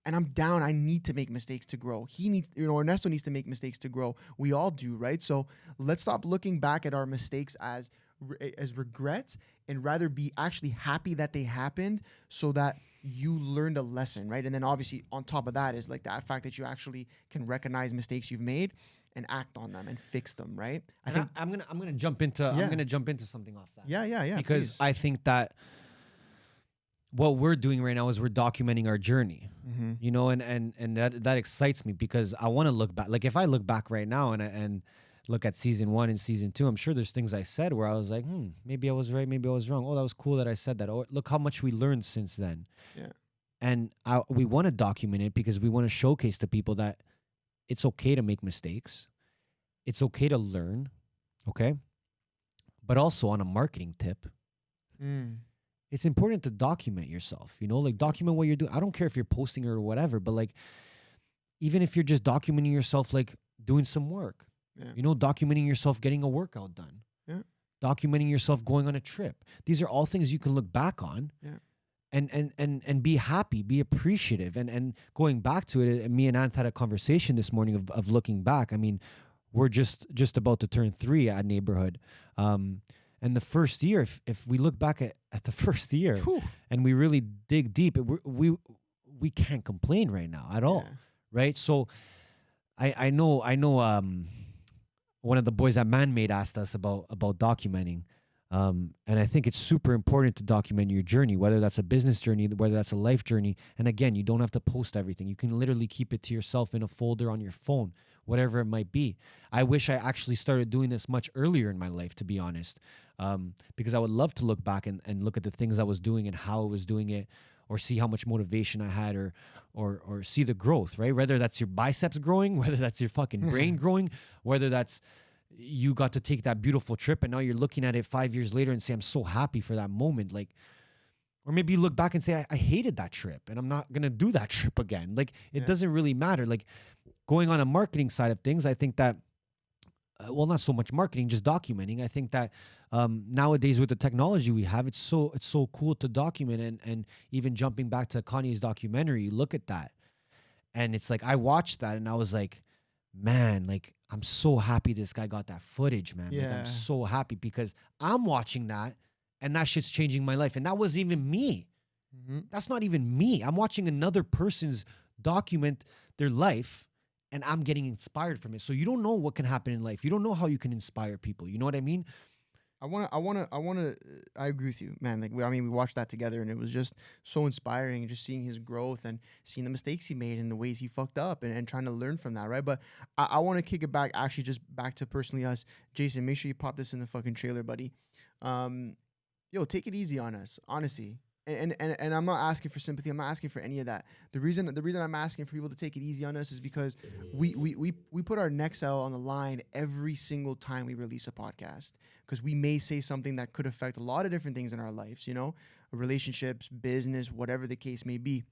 Speaker 2: And I'm down. I need to make mistakes to grow. He needs, Ernesto needs to make mistakes to grow. We all do, right? So let's stop looking back at our mistakes as regrets and rather be actually happy that they happened so that you learned a lesson, right? And then obviously on top of that is like that fact that you actually can recognize mistakes you've made and act on them and fix them, right?
Speaker 3: I think I'm gonna jump into something off that.
Speaker 2: Yeah.
Speaker 3: Because
Speaker 2: please.
Speaker 3: I think that what we're doing right now is we're documenting our journey, and that excites me because I want to look back. Like if I look back right now and look at season 1 and season 2, I'm sure there's things I said where I was like, maybe I was right, maybe I was wrong. Oh, that was cool that I said that. Oh, look how much we learned since then.
Speaker 2: Yeah.
Speaker 3: And we want to document it because we want to showcase to people that it's okay to make mistakes. It's okay to learn. Okay. But also on a marketing tip, it's important to document yourself, like document what you're doing. I don't care if you're posting or whatever, but like, even if you're just documenting yourself, like doing some work, documenting yourself getting a workout done, documenting yourself going on a trip. These are all things you can look back on and be happy, be appreciative. And going back to it, me and Anth had a conversation this morning of looking back. I mean, we're just about to turn 3 at Neighbourhood. And the first year, if we look back at the first year and we really dig deep, we can't complain right now at all, right? So I know one of the boys at Man-Made asked us about documenting, and I think it's super important to document your journey, whether that's a business journey, whether that's a life journey. And again, you don't have to post everything. You can literally keep it to yourself in a folder on your phone, whatever it might be. I wish I actually started doing this much earlier in my life, to be honest, because I would love to look back and look at the things I was doing and how I was doing it, or see how much motivation I had, or see the growth, right? Whether that's your biceps growing, whether that's your fucking brain growing, whether that's you got to take that beautiful trip and now you're looking at it 5 years later and say, I'm so happy for that moment. Like, or maybe you look back and say, I hated that trip and I'm not going to do that trip again. Like, it doesn't really matter. Like, going on a marketing side of things, I think that, well, not so much marketing, just documenting. I think that nowadays with the technology we have, it's so cool to document. And even jumping back to Kanye's documentary, you look at that and it's like, I watched that and I was like, man, like, I'm so happy this guy got that footage, man. Like, I'm so happy because I'm watching that and that shit's changing my life. And that wasn't even me. That's not even me. I'm watching another person's document their life and I'm getting inspired from it. So you don't know what can happen in life. You don't know how you can inspire people. You know what I mean? I agree with you, man. Like, we watched that together and it was just so inspiring, and just seeing his growth and seeing the mistakes he made and the ways he fucked up and trying to learn from that, right? But I want to kick it back, actually, just back to personally us. Jason, make sure you pop this in the fucking trailer, buddy. Take it easy on us, honestly. And I'm not asking for sympathy. I'm not asking for any of that. The reason I'm asking for people to take it easy on us is because we put our necks out on the line every single time we release a podcast, because we may say something that could affect a lot of different things in our lives, relationships, business, whatever the case may be.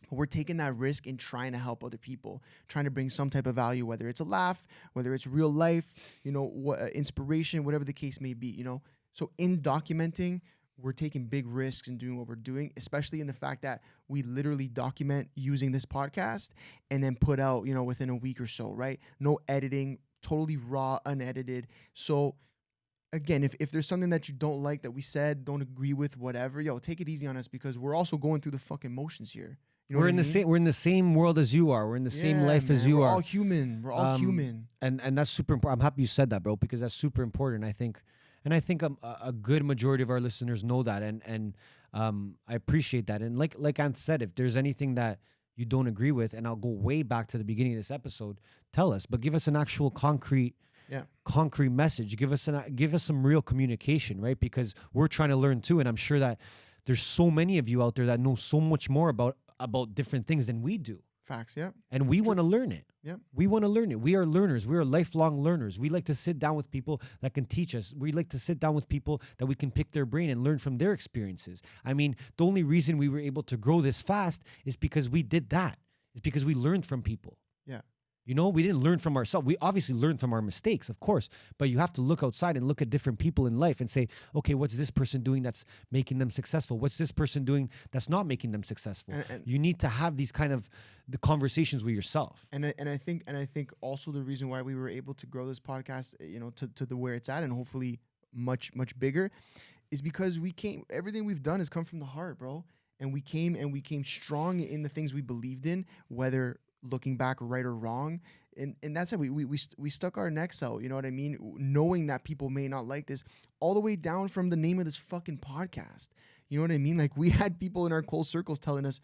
Speaker 3: But we're taking that risk in trying to help other people, trying to bring some type of value, whether it's a laugh, whether it's real life, inspiration, whatever the case may be, So in documenting, we're taking big risks in doing what we're doing, especially in the fact that we literally document using this podcast and then put out, within a week or so, right? No editing, totally raw, unedited. So again, if there's something that you don't like that we said, don't agree with, whatever, take it easy on us, because we're also going through the fucking motions here. We're in the same world as you are. We're in the same life as you are.
Speaker 2: We're all human. We're all human.
Speaker 3: And that's super important. I'm happy you said that, bro, because that's super important. I think a good majority of our listeners know that, and I appreciate that. And like Ant said, if there's anything that you don't agree with, and I'll go way back to the beginning of this episode, tell us. But give us an actual concrete message. Give us some real communication, right? Because we're trying to learn too, and I'm sure that there's so many of you out there that know so much more about different things than we do.
Speaker 2: Facts, yeah.
Speaker 3: And we want to learn it.
Speaker 2: Yeah.
Speaker 3: We want to learn it. We are learners. We are lifelong learners. We like to sit down with people that can teach us. We like to sit down with people that we can pick their brain and learn from their experiences. I mean, the only reason we were able to grow this fast is because we did that. It's because we learned from people.
Speaker 2: Yeah.
Speaker 3: You know, we didn't learn from ourselves. We obviously learned from our mistakes, of course, but you have to look outside and look at different people in life and say, okay, what's this person doing that's making them successful? What's this person doing that's not making them successful?
Speaker 2: And
Speaker 3: you need to have these kind of the conversations with yourself.
Speaker 2: And I think also the reason why we were able to grow this podcast, you know, to the where it's at, and hopefully much bigger, is because everything we've done has come from the heart, bro. And we came strong in the things we believed in, whether looking back right or wrong. And that's how we stuck our necks out, you know what I mean? Knowing that people may not like this, all the way down from the name of this fucking podcast. You know what I mean? Like, we had people in our close circles telling us,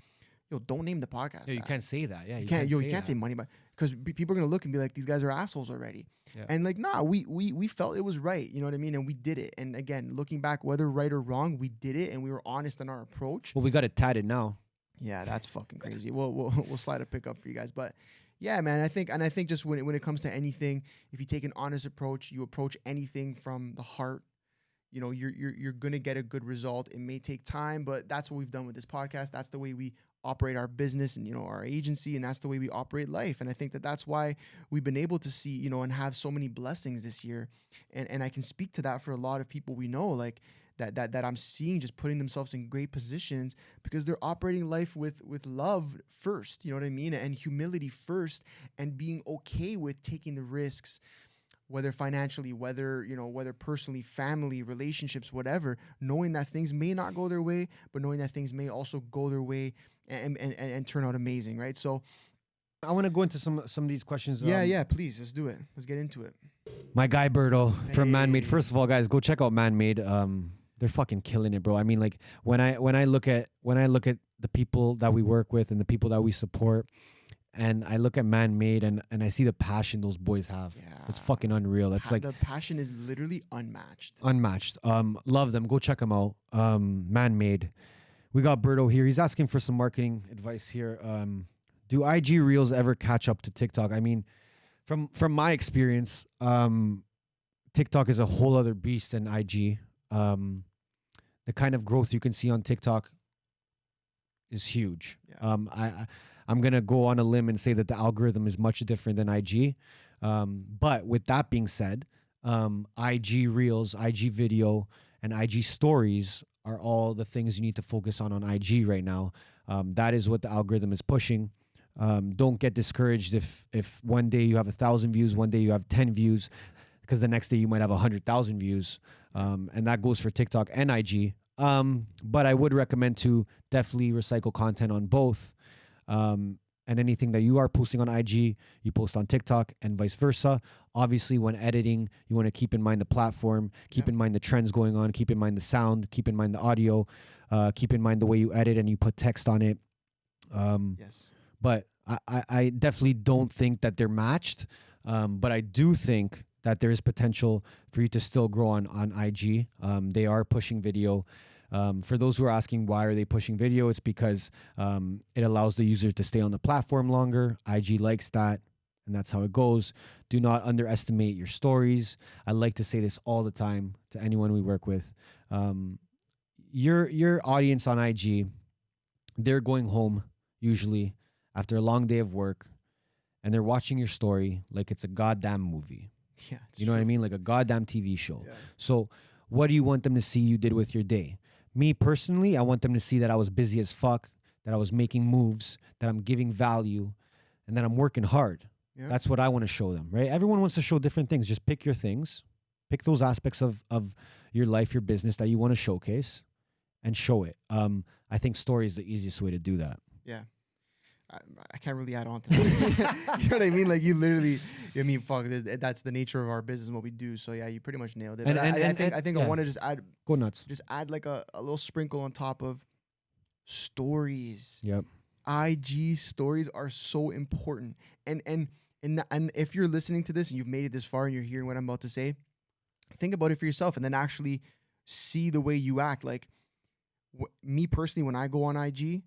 Speaker 2: yo, don't name the podcast.
Speaker 3: Yeah, you can't say that. Yeah,
Speaker 2: you can't say money, but because people are gonna look and be like, these guys are assholes already.
Speaker 3: Yeah.
Speaker 2: And like, nah, we felt it was right. You know what I mean? And we did it. And again, looking back, whether right or wrong, we did it, and we were honest in our approach.
Speaker 3: Well, we got it tatted now.
Speaker 2: Yeah, that's fucking crazy. We'll slide a pick up for you guys, but yeah, man, I think just when it comes to anything, if you take an honest approach, you approach anything from the heart, you know, you're gonna get a good result. It may take time, but that's what we've done with this podcast. That's the way we operate our business and, you know, our agency, and that's the way we operate life. And I think that's why we've been able to see, you know, and have so many blessings this year. And I can speak to that for a lot of people we know, like that I'm seeing just putting themselves in great positions because they're operating life with love first, you know what I mean? And humility first, and being okay with taking the risks, whether financially, whether personally, family, relationships, whatever, knowing that things may not go their way, but knowing that things may also go their way and turn out amazing, right? So
Speaker 3: I want to go into some of these questions.
Speaker 2: Yeah, please, let's do it. Let's get into it.
Speaker 3: My guy Berto from Man-Made.
Speaker 2: Hey.
Speaker 3: First of all, guys, go check out Man-Made. They're fucking killing it, bro. I mean, like when I look at the people that we work with and the people that we support, and I look at Man-Made and I see the passion those boys have. Yeah. It's fucking unreal. It's like
Speaker 2: the passion is literally unmatched.
Speaker 3: Love them. Go check them out. Man-Made. We got Berto here. He's asking for some marketing advice here. Do IG Reels ever catch up to TikTok? I mean, from my experience, TikTok is a whole other beast than IG. The kind of growth you can see on TikTok is huge. Yeah. I'm going to go on a limb and say that the algorithm is much different than IG. But with that being said, IG Reels, IG Video, and IG Stories are all the things you need to focus on IG right now. That is what the algorithm is pushing. Don't get discouraged if one day you have 1,000 views, one day you have 10 views, because the next day you might have 100,000 views. And that goes for TikTok and IG. But I would recommend to definitely recycle content on both. And anything that you are posting on IG, you post on TikTok and vice versa. Obviously, when editing, you want to keep in mind the platform, keep in mind the trends going on, keep in mind the sound, keep in mind the audio, keep in mind the way you edit and you put text on it.
Speaker 2: Yes.
Speaker 3: But I definitely don't think that they're matched. But I do think that there is potential for you to still grow on IG. They are pushing video. For those who are asking why are they pushing video, it's because it allows the user to stay on the platform longer. IG likes that, and that's how it goes. Do not underestimate your stories. I like to say this all the time to anyone we work with. Your audience on IG, they're going home usually after a long day of work, and they're watching your story like it's a goddamn movie.
Speaker 2: Yeah,
Speaker 3: you know what I mean? Like a goddamn TV show.
Speaker 2: Yeah.
Speaker 3: So what do you want them to see you did with your day? Me personally, I want them to see that I was busy as fuck, that I was making moves, that I'm giving value, and that I'm working hard. Yeah. That's what I want to show them, right? Everyone wants to show different things. Just pick your things. Pick those aspects of your life, your business that you want to showcase and show it. I think story is the easiest way to do that.
Speaker 2: Yeah. I can't really add on to that. You know what I mean? Like you literally, I mean, fuck, that's the nature of our business and what we do. So yeah, you pretty much nailed it. I think I want to just add,
Speaker 3: go nuts.
Speaker 2: Just add like a little sprinkle on top of stories.
Speaker 3: Yep.
Speaker 2: IG stories are so important. And if you're listening to this and you've made it this far and you're hearing what I'm about to say, think about it for yourself and then actually see the way you act. Like me personally, when I go on IG,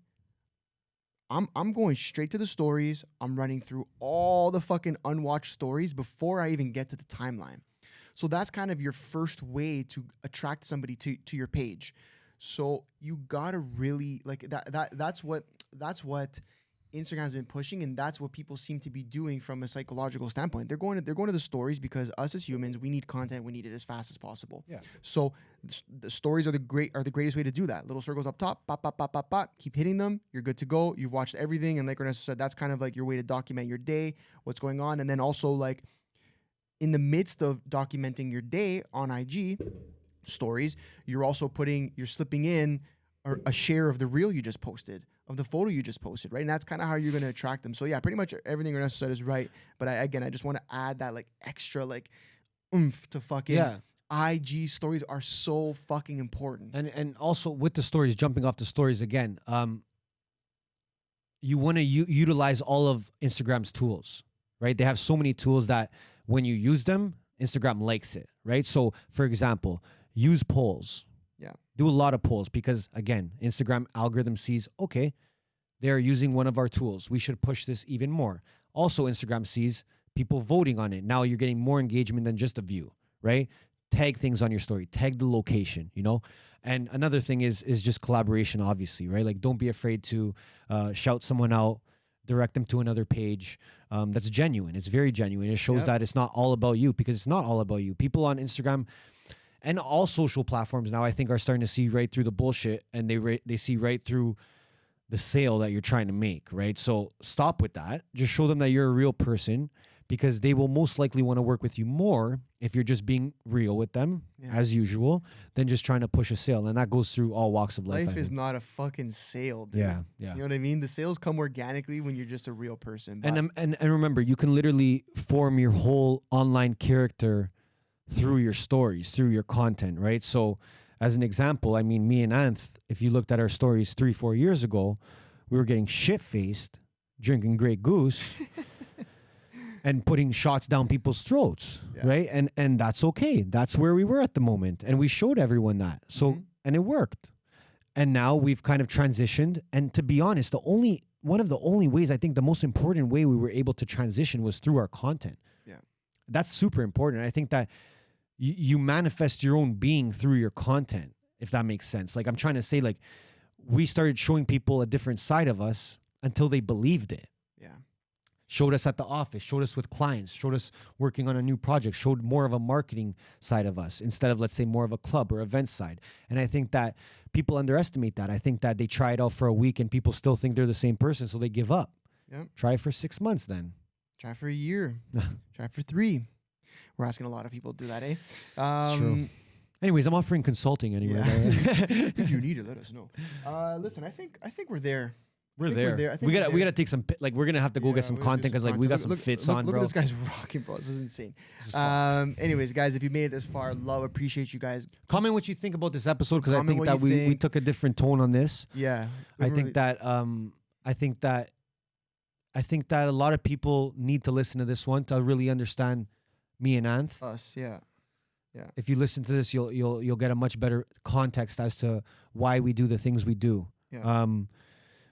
Speaker 2: I'm going straight to the stories. I'm running through all the fucking unwatched stories before I even get to the timeline. So that's kind of your first way to attract somebody to your page. So you gotta really like that. That's what Instagram's been pushing, and that's what people seem to be doing from a psychological standpoint. They're going to the stories because us as humans, we need content, we need it as fast as possible.
Speaker 3: Yeah.
Speaker 2: So the stories are the greatest way to do that. Little circles up top, pop, pop, pop, pop, pop. Keep hitting them. You're good to go. You've watched everything, and like Ernesto said, that's kind of like your way to document your day, what's going on, and then also like in the midst of documenting your day on IG stories, you're slipping in a share of the reel you just posted, of the photo you just posted, right? And that's kind of how you're going to attract them. So yeah, pretty much everything Ernesto said is right. But I just want to add that like extra like oomph to fucking IG stories are so fucking important.
Speaker 3: And also with the stories, jumping off the stories again, you want to utilize all of Instagram's tools, right? They have so many tools that when you use them, Instagram likes it, right? So for example, use polls.
Speaker 2: Yeah.
Speaker 3: Do a lot of polls because, again, Instagram algorithm sees, okay, they're using one of our tools. We should push this even more. Also, Instagram sees people voting on it. Now you're getting more engagement than just a view, right? Tag things on your story. Tag the location, you know? And another thing is just collaboration, obviously, right? Like, don't be afraid to shout someone out, direct them to another page. That's genuine. It's very genuine. It shows that it's not all about you because it's not all about you. People on Instagram and all social platforms now, I think, are starting to see right through the bullshit, and they see right through the sale that you're trying to make, right? So stop with that. Just show them that you're a real person, because they will most likely want to work with you more if you're just being real with them, as usual, than just trying to push a sale. And that goes through all walks of life.
Speaker 2: Life is not a fucking sale, dude.
Speaker 3: Yeah.
Speaker 2: You know what I mean? The sales come organically when you're just a real person.
Speaker 3: And remember, you can literally form your whole online character through your stories, through your content, right? So as an example, I mean, me and Anth, if you looked at our stories 3-4 years ago, we were getting shit-faced, drinking Grey Goose, and putting shots down people's throats, right? And that's okay. That's where we were at the moment. And we showed everyone that. So, and it worked. And now we've kind of transitioned. And to be honest, one of the only ways, I think the most important way we were able to transition was through our content.
Speaker 2: Yeah.
Speaker 3: That's super important. I think that you manifest your own being through your content, if that makes sense. Like, I'm trying to say, like, we started showing people a different side of us until they believed it.
Speaker 2: Yeah.
Speaker 3: Showed us at the office, showed us with clients, showed us working on a new project, showed more of a marketing side of us instead of, let's say, more of a club or event side. And I think that people underestimate that. I think that they try it out for a week and people still think they're the same person, so they give up.
Speaker 2: Yep.
Speaker 3: Try it for 6 months then.
Speaker 2: Try for a year. Try for 3. We're asking a lot of people to do that, eh?
Speaker 3: It's true. Anyways, I'm offering consulting anyway.
Speaker 2: Yeah. If you need it, let us know. Listen, I think we're there.
Speaker 3: We're there. We gotta take some, like, we're gonna have to go get some content because, like, we got some fits on, bro.
Speaker 2: Look at this guy's rocking, bro. This is insane. Anyways, guys, if you made it this far, appreciate you guys.
Speaker 3: Comment what you think about this episode, because I think that we took a different tone on this.
Speaker 2: Yeah.
Speaker 3: I think that a lot of people need to listen to this one to really understand me and Anth.
Speaker 2: Us, yeah.
Speaker 3: If you listen to this, you'll get a much better context as to why we do the things we do.
Speaker 2: Yeah.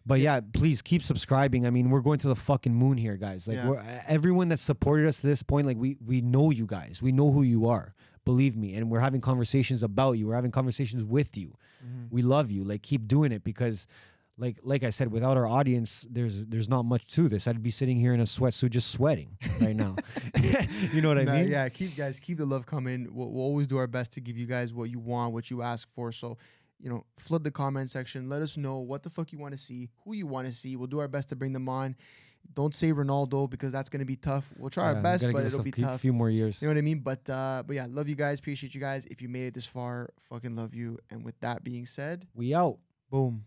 Speaker 3: But yeah, please keep subscribing. I mean, we're going to the fucking moon here, guys. Like, everyone that supported us to this point, like, we know you guys. We know who you are. Believe me. And we're having conversations about you. We're having conversations with you. We love you. Like, keep doing it, because like I said, without our audience, there's not much to this. I'd be sitting here in a sweatsuit just sweating right now. You know what I mean?
Speaker 2: Yeah, keep the love coming. We'll always do our best to give you guys what you want, what you ask for. So, flood the comment section. Let us know what the fuck you want to see, who you want to see. We'll do our best to bring them on. Don't say Ronaldo, because that's going to be tough. We'll try our best, but it'll be tough.
Speaker 3: A few more years.
Speaker 2: You know what I mean? But yeah, love you guys. Appreciate you guys. If you made it this far, fucking love you. And with that being said,
Speaker 3: we out.
Speaker 2: Boom.